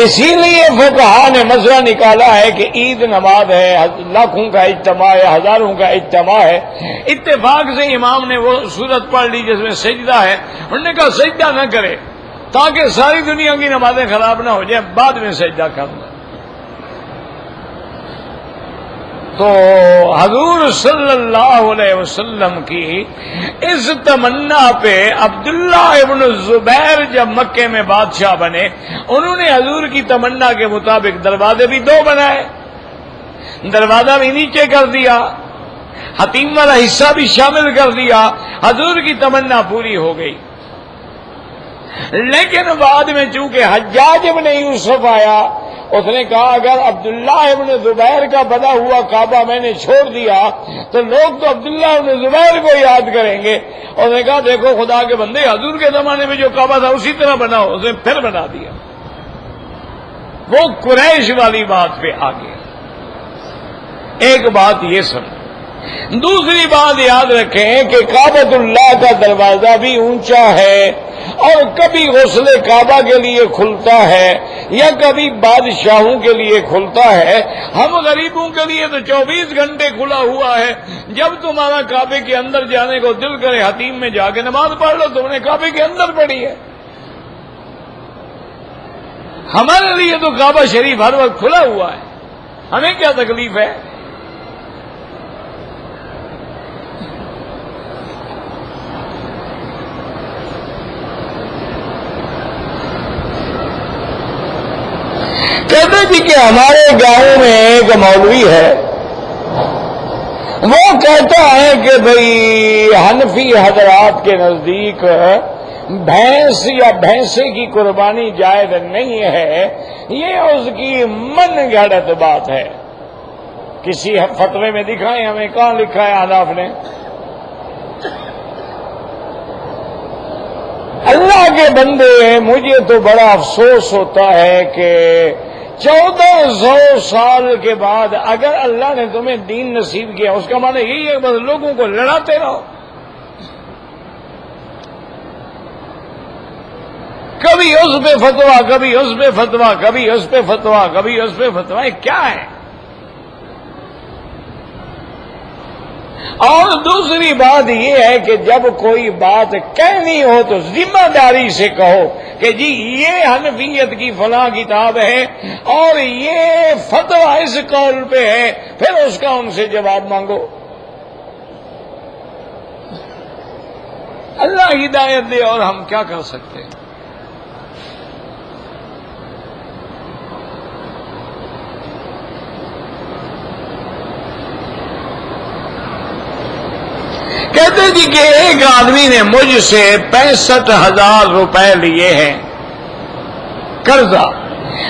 اسی لیے فقہا نے مسئلہ نکالا ہے کہ عید نماز ہے، لاکھوں کا اجتماع ہے، ہزاروں کا اجتماع ہے، اتفاق سے امام نے وہ سورت پڑھ لی جس میں سجدہ ہے، انہوں نے کہا سجدہ نہ کرے تاکہ ساری دنیا کی نمازیں خراب نہ ہو جائیں، بعد میں سجدہ کرنا. تو حضور صلی اللہ علیہ وسلم کی اس تمنا پہ عبداللہ ابن الزبیر جب مکے میں بادشاہ بنے، انہوں نے حضور کی تمنا کے مطابق دروازے بھی 2 بنائے، دروازہ بھی نیچے کر دیا، حتیم والا حصہ بھی شامل کر دیا. حضور کی تمنا پوری ہو گئی. لیکن بعد میں چونکہ حجاج ابن یوسف آیا، اس نے کہا اگر عبداللہ ابن زبیر کا بنا ہوا کعبہ میں نے چھوڑ دیا تو لوگ تو عبداللہ ابن زبیر کو یاد کریں گے. اس نے کہا دیکھو خدا کے بندے، حضور کے زمانے میں جو کعبہ تھا اسی طرح بناؤ. اس نے پھر بنا دیا. وہ قریش والی بات پہ آ گیا. ایک بات یہ سمجھ. دوسری بات یاد رکھیں کہ کعبۃ اللہ کا دروازہ بھی اونچا ہے اور کبھی غسل کعبہ کے لیے کھلتا ہے. یا کبھی بادشاہوں کے لیے کھلتا ہے، ہم غریبوں کے لیے تو 24 گھنٹے کھلا ہوا ہے۔ جب تمہارا کعبے کے اندر جانے کو دل کرے، حتیم میں جا کے نماز پڑھ لو، تم نے کعبے کے اندر پڑھی ہے۔ ہمارے لیے تو کعبہ شریف ہر وقت کھلا ہوا ہے، ہمیں کیا تکلیف ہے؟ کہتے جی کہ ہمارے گاؤں میں ایک مولوی ہے، وہ کہتا ہے کہ بھئی حنفی حضرات کے نزدیک بھینس یا بھینسے کی قربانی جائز نہیں ہے، یہ اس کی من گھڑت بات ہے۔ کسی فتوے میں دکھائیں ہمیں، کہاں لکھا ہے احناف نے؟ اللہ کے بندے، مجھے تو بڑا افسوس ہوتا ہے کہ 1400 سال کے بعد اگر اللہ نے تمہیں دین نصیب کیا، اس کا معنی یہی ہے بس لوگوں کو لڑاتے رہو۔ کبھی اس پہ فتوا، کبھی اس پہ فتوا، کبھی اس پہ فتوا، کبھی اس پہ فتوا، یہ کیا ہے؟ اور دوسری بات یہ ہے کہ جب کوئی بات کہنی ہو تو ذمہ داری سے کہو کہ جی یہ حنفیت کی فلاں کتاب ہے اور یہ فتویٰ اس قول پہ ہے، پھر اس کا ان سے جواب مانگو۔ اللہ ہدایت دے، اور ہم کیا کر سکتے ہیں؟ کہتے جی کہ ایک آدمی نے مجھ سے 65,000 روپے لیے ہیں قرضہ۔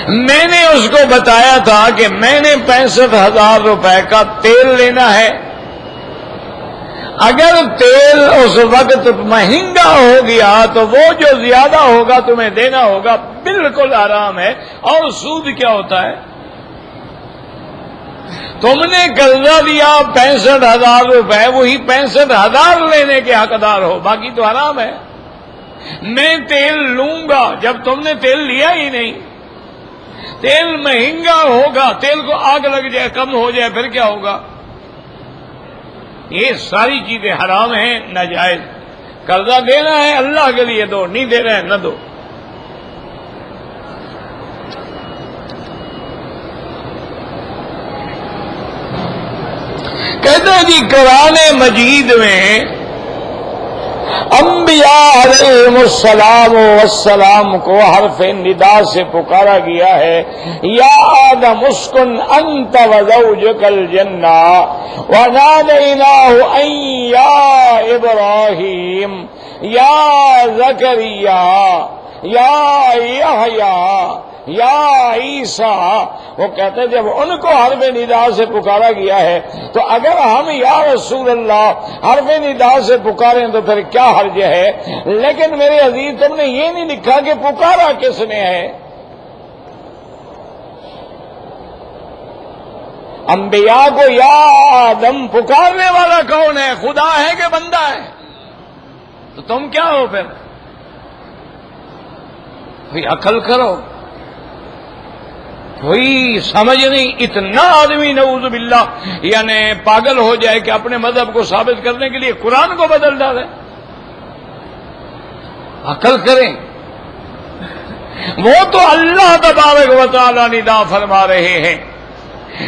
میں نے اس کو بتایا تھا کہ میں نے 65,000 روپے کا تیل لینا ہے، اگر تیل اس وقت مہنگا ہو گیا تو وہ جو زیادہ ہوگا تمہیں دینا ہوگا، بالکل آرام ہے۔ اور سود کیا ہوتا ہے؟ تم نے قرضہ لیا 65,000 روپے، وہی 65,000 لینے کے حقدار ہو، باقی تو حرام ہے۔ میں تیل لوں گا جب تم نے تیل لیا ہی نہیں، تیل مہنگا ہوگا، تیل کو آگ لگ جائے، کم ہو جائے، پھر کیا ہوگا؟ یہ ساری چیزیں حرام ہیں، ناجائز۔ قرضہ دینا ہے اللہ کے لیے دو، نہیں دینا ہے نہ دو۔ کہتے ہیں جی قرآن مجید میں انبیاء علیہم السلام والسلام کو حرف ندا سے پکارا گیا ہے، یا آدم اسکن انت وزوجک الجنہ ونادیناہ ان یا ابراہیم یا زکریا یا یحییٰ یا عیسیٰ۔ وہ کہتے ہیں جب ان کو حرف ندا سے پکارا گیا ہے تو اگر ہم یا رسول اللہ حرف ندا سے پکاریں تو پھر کیا حرج ہے؟ لیکن میرے عزیز تم نے یہ نہیں لکھا کہ پکارا کس نے ہے۔ انبیاء کو یا آدم پکارنے والا کون ہے؟ خدا ہے کہ بندہ ہے؟ تو تم کیا ہو پھر؟ کوئی عقل کرو، کوئی سمجھ نہیں۔ اتنا آدمی نعوذ باللہ یعنی پاگل ہو جائے کہ اپنے مذہب کو ثابت کرنے کے لیے قرآن کو بدل ڈالے۔ عقل کریں۔ وہ تو اللہ تبارک و تعالی ندا فرما رہے ہیں،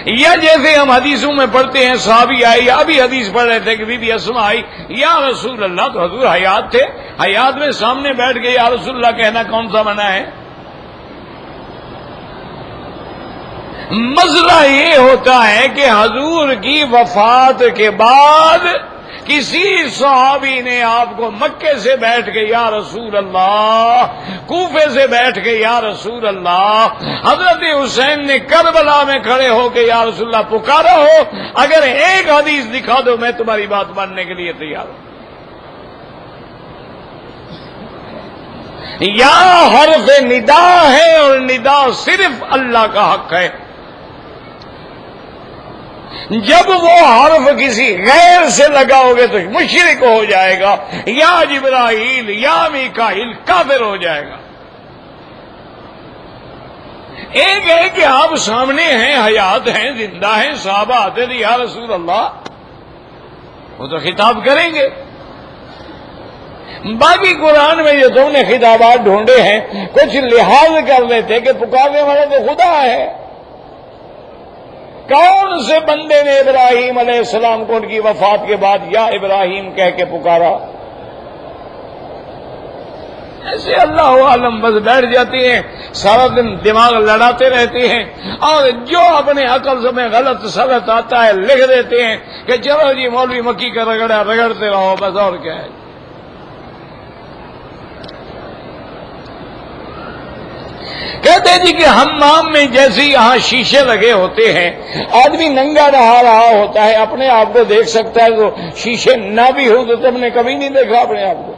یا جیسے ہم حدیثوں میں پڑھتے ہیں صحابی آئے، یا ابھی حدیث پڑھ رہے تھے کہ بی بی اسماء آئی، یا رسول اللہ، تو حضور حیات تھے، حیات میں سامنے بیٹھ گئے یا رسول اللہ کہنا کون سا منع ہے؟ مسئلہ یہ ہوتا ہے کہ حضور کی وفات کے بعد کسی صحابی نے آپ کو مکے سے بیٹھ کے یا رسول اللہ، کوفے سے بیٹھ کے یا رسول اللہ، حضرت حسین نے کربلا میں کھڑے ہو کے یا رسول اللہ پکارا ہو، اگر ایک حدیث دکھا دو میں تمہاری بات ماننے کے لیے تیار ہوں۔ یا حرف ندا ہے اور ندا صرف اللہ کا حق ہے۔ جب وہ حرف کسی غیر سے لگاؤ گے تو مشرک ہو جائے گا، یا جبرائیل یا میکائیل کافر ہو جائے گا۔ ایک ہے کہ آپ سامنے ہیں، حیات ہیں، زندہ ہیں، صحابہ آتے تھے یا رسول اللہ، وہ تو خطاب کریں گے۔ باقی قرآن میں جو تم نے خطابات ڈھونڈے ہیں، کچھ لحاظ کر لیتے کہ پکارنے والا تو خدا ہے۔ کون سے بندے نے ابراہیم علیہ السلام کو ان کی وفات کے بعد یا ابراہیم کہہ کے پکارا؟ ایسے اللہ عالم بس بیٹھ جاتے ہیں، سارا دن دماغ لڑاتے رہتے ہیں، اور جو اپنے عقل سے میں غلط سلط آتا ہے لکھ دیتے ہیں کہ چلو جی مولوی مکی کا رگڑا رگڑتے رہو، بس اور کیا ہے۔ کہتے ہیں جی کہ حمام میں جیسے یہاں شیشے لگے ہوتے ہیں، آدمی ننگا نہا رہا ہوتا ہے، اپنے آپ کو دیکھ سکتا ہے، تو شیشے نہ بھی ہوں تو تم نے کبھی نہیں دیکھا اپنے آپ کو؟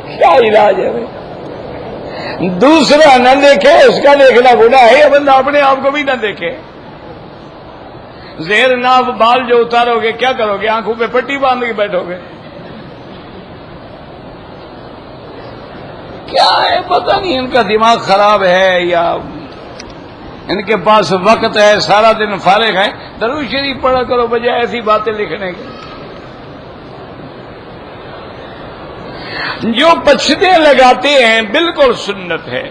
کیا علاج ہے بھائی؟ دوسرا نہ دیکھے اس کا دیکھنا گناہ ہے، یہ بندہ اپنے آپ کو بھی نہ دیکھے۔ زیر ناف بال جو اتارو گے کیا کرو گے؟ آنکھوں پہ پٹی باندھ کے بیٹھو گے؟ کیا ہے پتہ نہیں، ان کا دماغ خراب ہے یا ان کے پاس وقت ہے، سارا دن فارغ ہے۔ درود شریف پڑھا کرو بجائے ایسی باتیں لکھنے کے۔ جو پچھتے لگاتے ہیں بالکل سنت ہے۔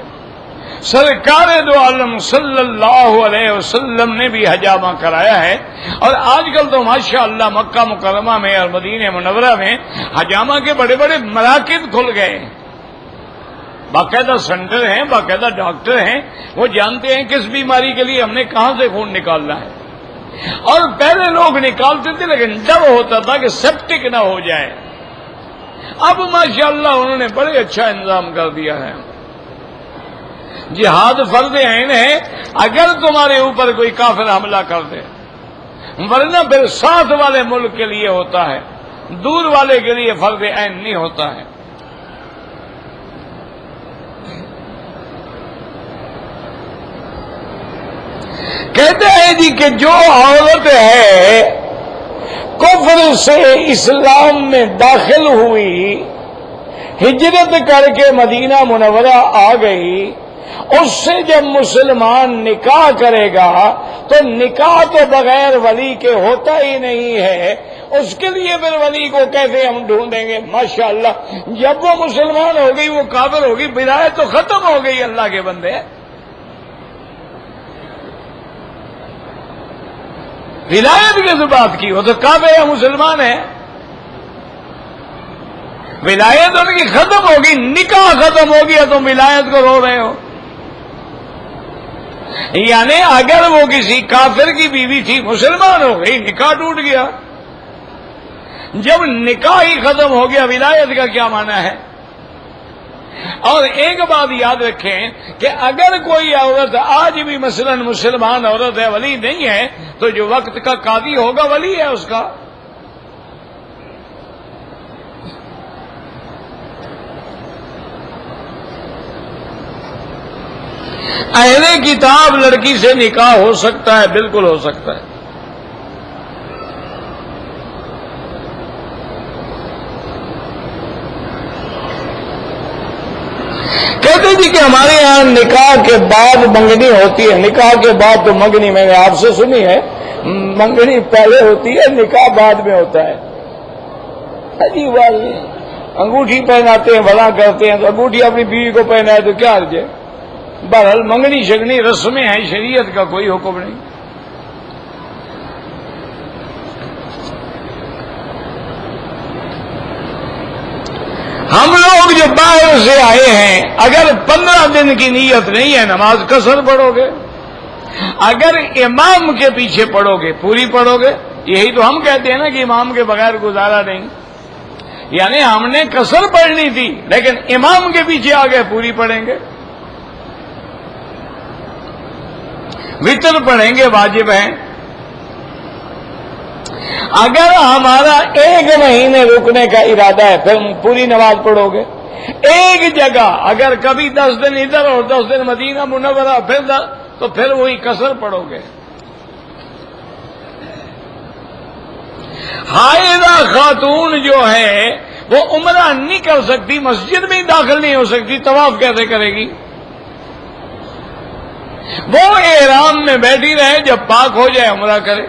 سرکار دو عالم صلی اللہ علیہ وسلم نے بھی حجامہ کرایا ہے، اور آج کل تو ماشاءاللہ مکہ مکرمہ میں اور مدینہ منورہ میں حجامہ کے بڑے بڑے مراکز کھل گئے ہیں، باقاعدہ سینٹر ہیں، باقاعدہ ڈاکٹر ہیں، وہ جانتے ہیں کس بیماری کے لیے ہم نے کہاں سے خون نکالنا ہے۔ اور پہلے لوگ نکالتے تھے لیکن ڈر ہوتا تھا کہ سیپٹک نہ ہو جائے، اب ماشاءاللہ انہوں نے بڑے اچھا انتظام کر دیا ہے۔ جہاد فرض عین ہے اگر تمہارے اوپر کوئی کافر حملہ کر دے، ورنہ پھر ساتھ والے ملک کے لیے ہوتا ہے، دور والے کے لیے فرض عین نہیں ہوتا ہے۔ کہتے ہیں جی کہ جو عورت ہے کفر سے اسلام میں داخل ہوئی، ہجرت کر کے مدینہ منورہ آ گئی، اس سے جب مسلمان نکاح کرے گا تو نکاح تو بغیر ولی کے ہوتا ہی نہیں ہے، اس کے لیے پھر ولی کو کیسے ہم ڈھونڈیں گے؟ ماشاءاللہ جب وہ مسلمان ہو گئی، وہ کافر ہوگی، ولایت تو ختم ہو گئی اللہ کے بندے۔ ولایت کس بات کی؟ وہ تو کافر ہے، مسلمان ہے، ولایت ان کی ختم ہوگی، نکاح ختم ہو گیا، تم ولایت کو رو رہے ہو۔ یعنی اگر وہ کسی کافر کی بیوی تھی، مسلمان ہو گئی، نکاح ٹوٹ گیا، جب نکاح ہی ختم ہو گیا ولایت کا کیا معنی ہے؟ اور ایک بات یاد رکھیں کہ اگر کوئی عورت آج بھی مثلا مسلمان عورت ہے، ولی نہیں ہے، تو جو وقت کا قاضی ہوگا ولی ہے اس کا۔ اہل کتاب لڑکی سے نکاح ہو سکتا ہے، بالکل ہو سکتا ہے۔ کہتے جی کہ ہمارے یہاں نکاح کے بعد منگنی ہوتی ہے، نکاح کے بعد تو منگنی میں نے آپ سے سنی ہے، منگنی پہلے ہوتی ہے، نکاح بعد میں ہوتا ہے۔ عجیب بات نہیں، انگوٹھی پہناتے ہیں، بھلا کرتے ہیں، تو انگوٹھی اپنی بیوی کو پہنائے تو کیا حرج ہے؟ بہرحال منگنی شگنی رسمیں ہیں، شریعت کا کوئی حکم نہیں۔ ہم لوگ جو باہر سے آئے ہیں، اگر 15 دن کی نیت نہیں ہے، نماز قصر پڑھو گے، اگر امام کے پیچھے پڑھو گے پوری پڑھو گے۔ یہی تو ہم کہتے ہیں نا کہ امام کے بغیر گزارا نہیں، یعنی ہم نے قصر پڑھنی تھی لیکن امام کے پیچھے آ گئے، پوری پڑھیں گے۔ وتر پڑھیں گے، واجب ہیں۔ اگر ہمارا 1 مہینے رکنے کا ارادہ ہے پھر پوری نماز پڑھو گے۔ ایک جگہ اگر کبھی 10 دن ادھر اور 10 دن مدینہ منورہ تو پھر وہی قصر پڑھو گے۔ حائضہ خاتون جو ہے وہ عمرہ نہیں کر سکتی، مسجد میں داخل نہیں ہو سکتی، طواف کیسے کرے گی؟ وہ احرام میں بیٹھی رہے، جب پاک ہو جائے عمرہ کرے۔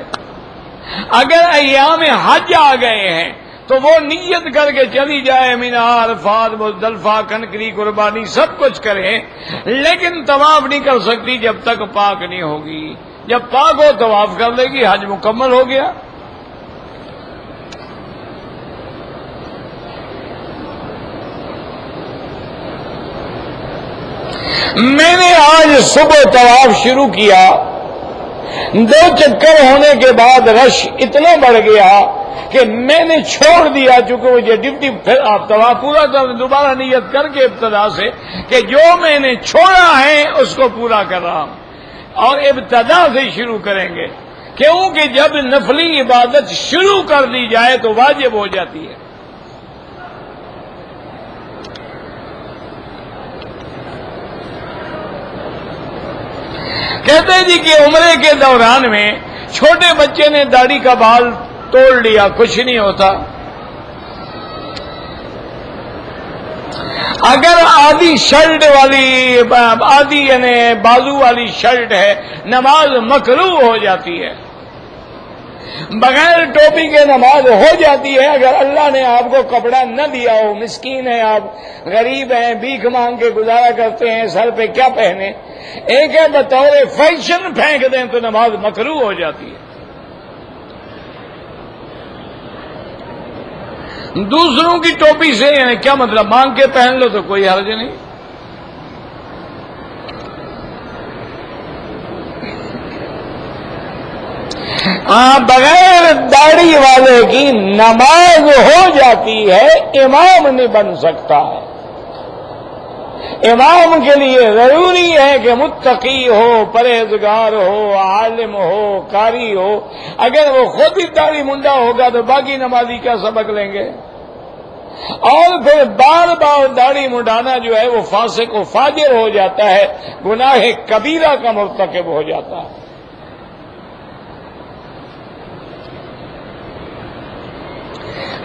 اگر ایام حج آ گئے ہیں تو وہ نیت کر کے چلی جائے، مینا، عرفات، مزدلفہ، کنکری، قربانی سب کچھ کرے، لیکن طواف نہیں کر سکتی جب تک پاک نہیں ہوگی۔ جب پاک ہو طواف کر لے گی، حج مکمل ہو گیا۔ میں نے آج صبح طواف شروع کیا، 2 چکر ہونے کے بعد رش اتنا بڑھ گیا کہ میں نے چھوڑ دیا، چونکہ مجھے ڈیوٹی، پھر آپ طواف پورا کر، دوبارہ نیت کر کے ابتدا سے کہ جو میں نے چھوڑا ہے اس کو پورا کر رہا ہوں، اور ابتدا سے شروع کریں گے، کیونکہ جب نفلی عبادت شروع کر دی جائے تو واجب ہو جاتی ہے۔ کہتے ہیں جی کہ عمرے کے دوران میں چھوٹے بچے نے داڑھی کا بال توڑ لیا، کچھ نہیں ہوتا۔ اگر آدھی شرٹ والی، آدھی یعنی بازو والی شرٹ ہے، نماز مکروہ ہو جاتی ہے۔ بغیر ٹوپی کے نماز ہو جاتی ہے اگر اللہ نے آپ کو کپڑا نہ دیا ہو، مسکین ہیں آپ، غریب ہیں، بھیک مانگ کے گزارا کرتے ہیں، سر پہ کیا پہنے۔ ایک ہے بطور فیشن پھینک دیں تو نماز مکروہ ہو جاتی ہے۔ دوسروں کی ٹوپی سے یعنی کیا مطلب، مانگ کے پہن لو تو کوئی حرج نہیں۔ بغیر داڑھی والے کی نماز ہو جاتی ہے، امام نہیں بن سکتا ہے۔ امام کے لیے ضروری ہے کہ متقی ہو، پرہیزگار ہو، عالم ہو، قاری ہو۔ اگر وہ خود ہی داڑھی منڈا ہوگا تو باقی نمازی کیا سبق لیں گے؟ اور پھر بار بار داڑھی منڈانا جو ہے وہ فاسق و فاجر ہو جاتا ہے، گناہ کبیرہ کا مرتکب ہو جاتا ہے۔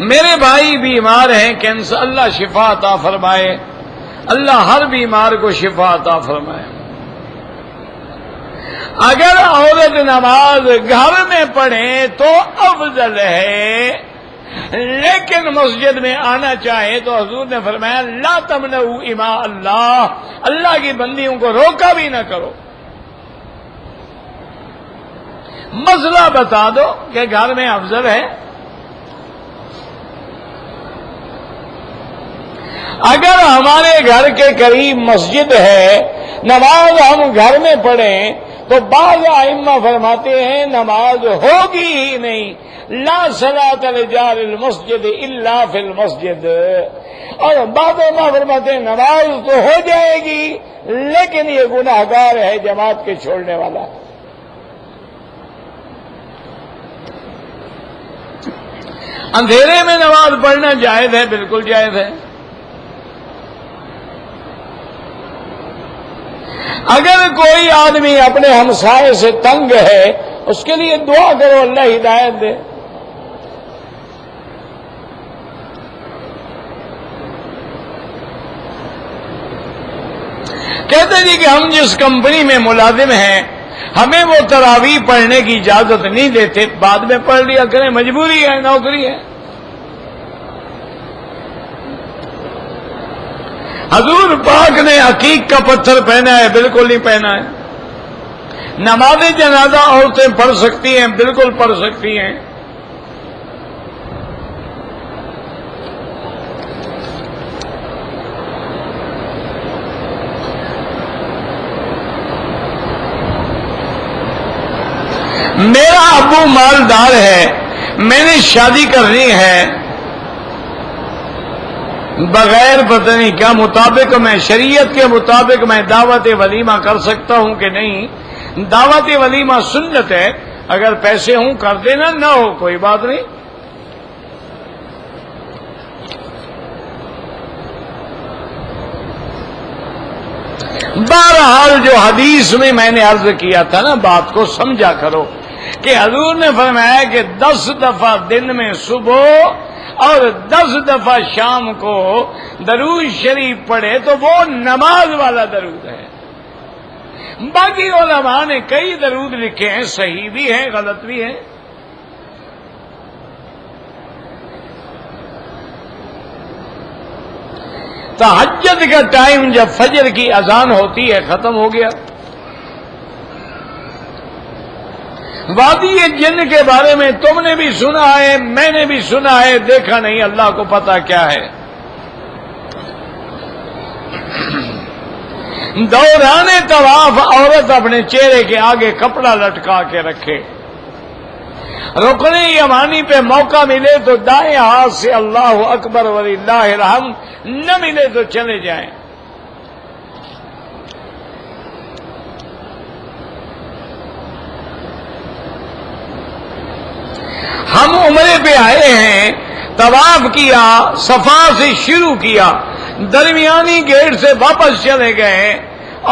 میرے بھائی بیمار ہیں، کینسر، اللہ شفا عطا فرمائے، اللہ ہر بیمار کو شفا عطا فرمائے۔ اگر عورت نماز گھر میں پڑھے تو افضل ہے، لیکن مسجد میں آنا چاہے تو حضور نے فرمایا لا تمنعوا اماء اللہ، اللہ کی بندیوں کو روکا بھی نہ کرو۔ مسئلہ بتا دو کہ گھر میں افضل ہے۔ اگر ہمارے گھر کے قریب مسجد ہے، نماز ہم گھر میں پڑھیں تو بعض ائمہ فرماتے ہیں نماز ہوگی ہی نہیں، لا صلاۃ لجار المسجد الا فی المسجد، اور بعض ائمہ فرماتے ہیں نماز تو ہو جائے گی لیکن یہ گناہگار ہے، جماعت کے چھوڑنے والا۔ اندھیرے میں نماز پڑھنا جائز ہے، بالکل جائز ہے۔ اگر کوئی آدمی اپنے ہمسائے سے تنگ ہے اس کے لیے دعا کرو اللہ ہدایت دے۔ کہتے جی کہ ہم جس کمپنی میں ملازم ہیں ہمیں وہ تراویح پڑھنے کی اجازت نہیں دیتے، بعد میں پڑھ لیا کریں، مجبوری ہے، نوکری ہے۔ حضور پاک نے عقیق کا پتھر پہنا ہے، بالکل نہیں پہنا ہے۔ نماز جنازہ عورتیں پڑھ سکتی ہیں، بالکل پڑھ سکتی ہیں۔ میرا ابو مالدار ہے، میں نے شادی کرنی ہے، بغیر پتہ نہیں کیا مطابق میں شریعت کے مطابق میں دعوت ولیمہ کر سکتا ہوں کہ نہیں؟ دعوت ولیمہ سنت ہے، اگر پیسے ہوں کر دینا، نہ ہو کوئی بات نہیں۔ بہرحال جو حدیث میں نے عرض کیا تھا نا، بات کو سمجھا کرو۔ کہ حضور نے فرمایا کہ 10 دفعہ دن میں صبح اور 10 دفعہ شام کو درود شریف پڑھے تو وہ نماز والا درود ہے. باقی علماء نے کئی درود لکھے ہیں، صحیح بھی ہیں غلط بھی ہیں. تہجد کا ٹائم جب فجر کی اذان ہوتی ہے ختم ہو گیا. وادی جن کے بارے میں تم نے بھی سنا ہے، میں نے بھی سنا ہے، دیکھا نہیں، اللہ کو پتا کیا ہے. دوران طواف عورت اپنے چہرے کے آگے کپڑا لٹکا کے رکھے. رکن یمانی پہ موقع ملے تو دائیں ہاتھ سے اللہ اکبر وللہ الحمد، نہ ملے تو چلے جائیں. ہم عمرے پہ آئے ہیں، طواف کیا، صفا سے شروع کیا، درمیانی گیٹ سے واپس چلے گئے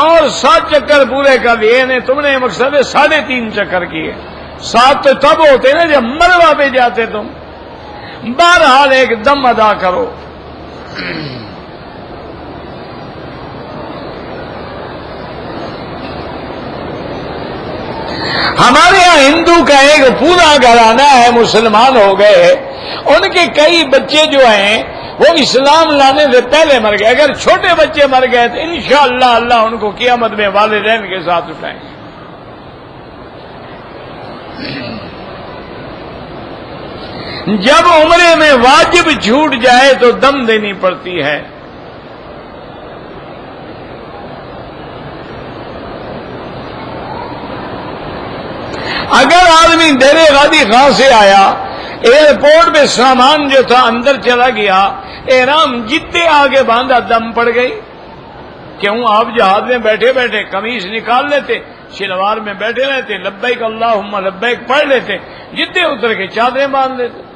اور 7 چکر پورے کر لیے نے. تم نے مقصد 3.5 چکر کیے. 7 تو تب ہوتے نا جب مروہ پہ جاتے تم. بہرحال ایک دم ادا کرو. ہمارے یہاں ہندو کا ایک پورا گھرانہ ہے، مسلمان ہو گئے، ان کے کئی بچے جو ہیں وہ اسلام لانے سے پہلے مر گئے. اگر چھوٹے بچے مر گئے تو انشاءاللہ اللہ ان کو قیامت میں والدین کے ساتھ اٹھائیں گے. جب عمرے میں واجب چھوٹ جائے تو دم دینی پڑتی ہے. اگر آدمی دیرے غادی خاں سے آیا، ایئرپورٹ پہ سامان جو تھا اندر چلا گیا، احرام جتنے آگے باندھا دم پڑ گئی. کیوں؟ آپ جہاز میں بیٹھے بیٹھے قمیص نکال لیتے، شلوار میں بیٹھے رہتے، لبیک اللہم لبیک پڑھ لیتے، جتنے اتر کے چادریں باندھ لیتے.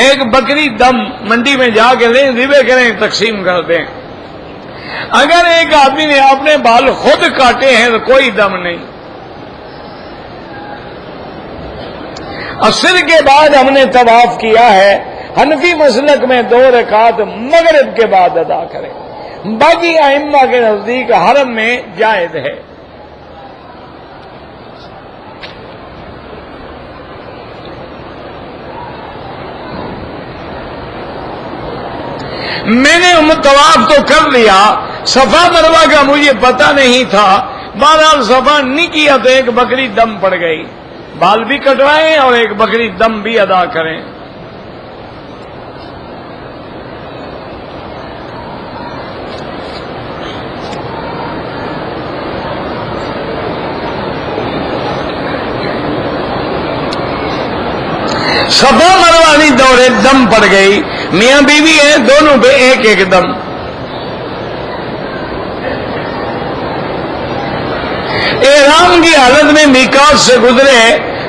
ایک بکری دم منڈی میں جا کے لیں، ذبح کریں، تقسیم کر دیں. اگر ایک آدمی نے اپنے بال خود کاٹے ہیں تو کوئی دم نہیں. عصر کے بعد ہم نے طواف کیا ہے. حنفی مسلک میں 2 رکعت مغرب کے بعد ادا کریں. باقی ائمہ کے نزدیک حرم میں جائز ہے. میں نے طواف تو کر لیا، صفا مروہ کا مجھے پتا نہیں تھا. بہرحال صفا نہیں کیا تو ایک بکری دم پڑ گئی. بال بھی کٹوائیں اور ایک بکری دم بھی ادا کریں. صفا مروہ نہیں دوڑے، دم پڑ گئی. میاں بیوی ہیں، دونوں پہ ایک ایک دم. احرام کی حالت میں میقات سے گزرے،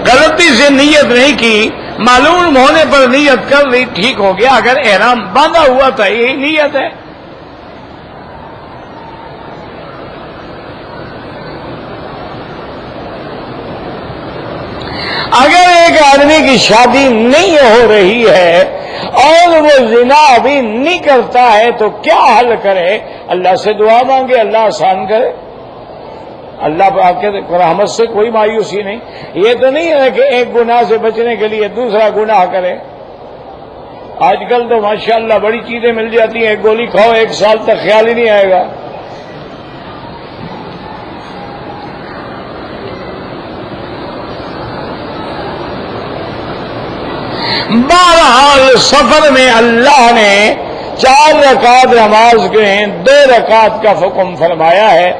غلطی سے نیت نہیں کی، معلوم ہونے پر نیت کر لی، ٹھیک ہو گیا. اگر احرام باندھا ہوا تھا یہی نیت ہے. اگر ایک آدمی کی شادی نہیں ہو رہی ہے اور وہ زنا ابھی نہیں کرتا ہے تو کیا حل کرے؟ اللہ سے دعا مانگے، اللہ آسان کرے. اللہ آپ کے رحمت سے کوئی مایوسی نہیں. یہ تو نہیں ہے کہ ایک گناہ سے بچنے کے لیے دوسرا گناہ کرے. آج کل تو ماشاءاللہ بڑی چیزیں مل جاتی ہیں. ایک گولی کھاؤ 1 سال تک خیال ہی نہیں آئے گا. بہرحال سفر میں اللہ نے 4 رکعت نماز کے 2 رکعت کا حکم فرمایا ہے.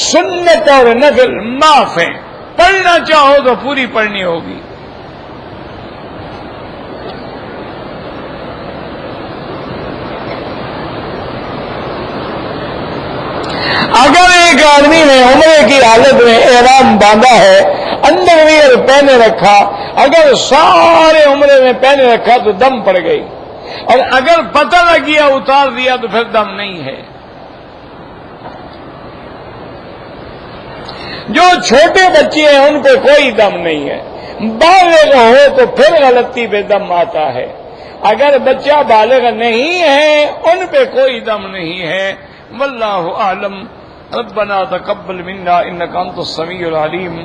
سنت اور نفل معاف ہیں، پڑھنا چاہو تو پوری پڑھنی ہوگی. اگر ایک آدمی نے عمرے کی حالت میں احرام باندھا ہے، اندر ویئر پہنے رکھا، اگر سارے عمرے میں پہنے رکھا تو دم پڑ گئی، اور اگر پتہ لگ گیا اتار دیا تو پھر دم نہیں ہے. جو چھوٹے بچے ہیں ان کو کوئی دم نہیں ہے، بالغ ہو تو پھر غلطی پہ دم آتا ہے، اگر بچہ بالغ نہیں ہے ان پہ کوئی دم نہیں ہے۔ واللہ اعلم۔ ربنا تقبل منا انك انت السميع العليم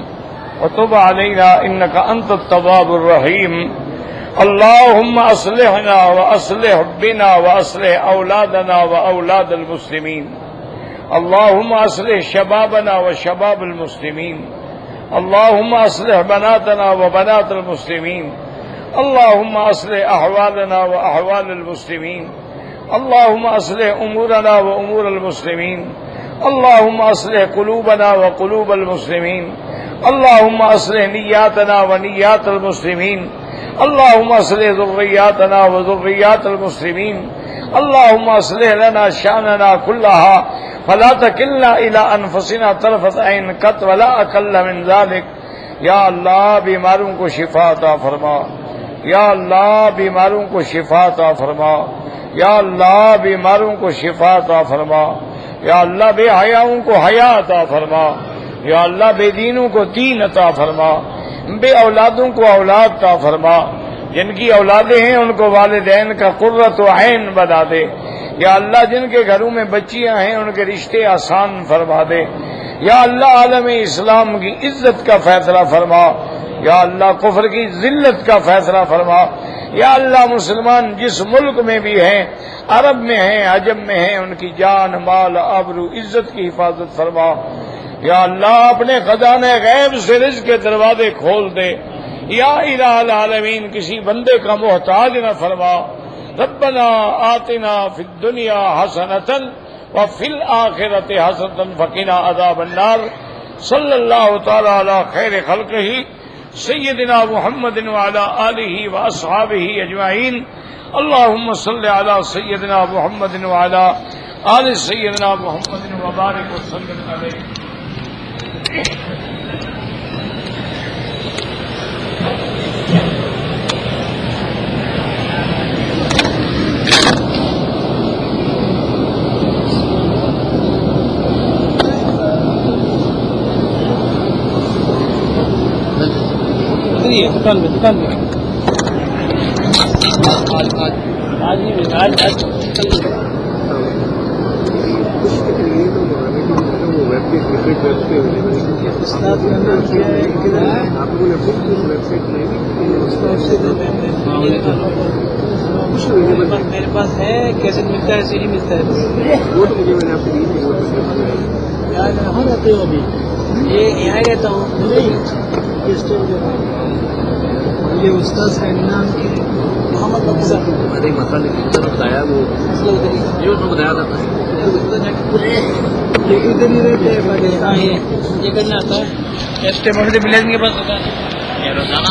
وتب علينا انك انت التواب الرحيم۔ اللهم اصلحنا واصلح بنا واصلح اولادنا واولاد المسلمين۔ اللهم اصلح شبابنا وشباب المسلمين۔ اللهم اصلح بناتنا وبنات المسلمين۔ اللهم اصلح احوالنا واحوال المسلمين۔ اللهم اصلح امورنا وامور المسلمين۔ اللهم اصلح قلوبنا وقلوب المسلمين۔ اللهم اصلح نياتنا ونيات المسلمين۔ اللهم اصلح ذرياتنا وذريات المسلمين۔ اللهم اصلح لنا شأننا كلها فلا تكلنا الى انفسنا طرفة عين قط ولا اقل من ذلك۔ یا اللہ بیماروں کو شفا عطا فرما، یا اللہ بیماروں کو شفا عطا فرما، یا اللہ بیماروں کو شفا عطا فرما، یا اللہ بے حیاؤں کو حیا عطا فرما، یا اللہ بے دینوں کو دین عطا فرما، بے اولادوں کو اولاد عطا فرما، جن کی اولادیں ہیں ان کو والدین کا قرۃ عین بنا دے، یا اللہ جن کے گھروں میں بچیاں ہیں ان کے رشتے آسان فرما دے، یا اللہ عالم اسلام کی عزت کا فیصلہ فرما، یا اللہ کفر کی ذلت کا فیصلہ فرما، یا اللہ مسلمان جس ملک میں بھی ہیں، عرب میں ہیں عجم میں ہیں، ان کی جان مال آبرو عزت کی حفاظت فرما، یا اللہ اپنے خزانے غیب سے رزق کے دروازے کھول دے، یا الہ العالمین کسی بندے کا محتاج نہ فرما۔ ربنا آتنا فی الدنیا حسنۃ وفی الآخرۃ حسنۃ وقنا عذاب النار۔ صلی اللہ تعالی علی خیر خلقہ سیدنا محمد وعلی آلہ واصحابہ اجمعین۔ اللہم صل علی سیدنا محمد وعلی آل سیدنا محمد وبارک وسلم علیہ۔ دکان میں آج نہیں میرے پاس ہے، کیسے ملتا ہے سیڈی ملتا ہے، کہاں رہتے ہو ابھی؟ یہ یہاں رہتا ہوں، یہ استاد کا نام محمد مسئلہ بتایا، وہ بتایا تھا ادھر ہی رہتے ہیں پاکستان، یہ کرنا آتا ہے ولیج کے پاس ہوتا ہے روزانہ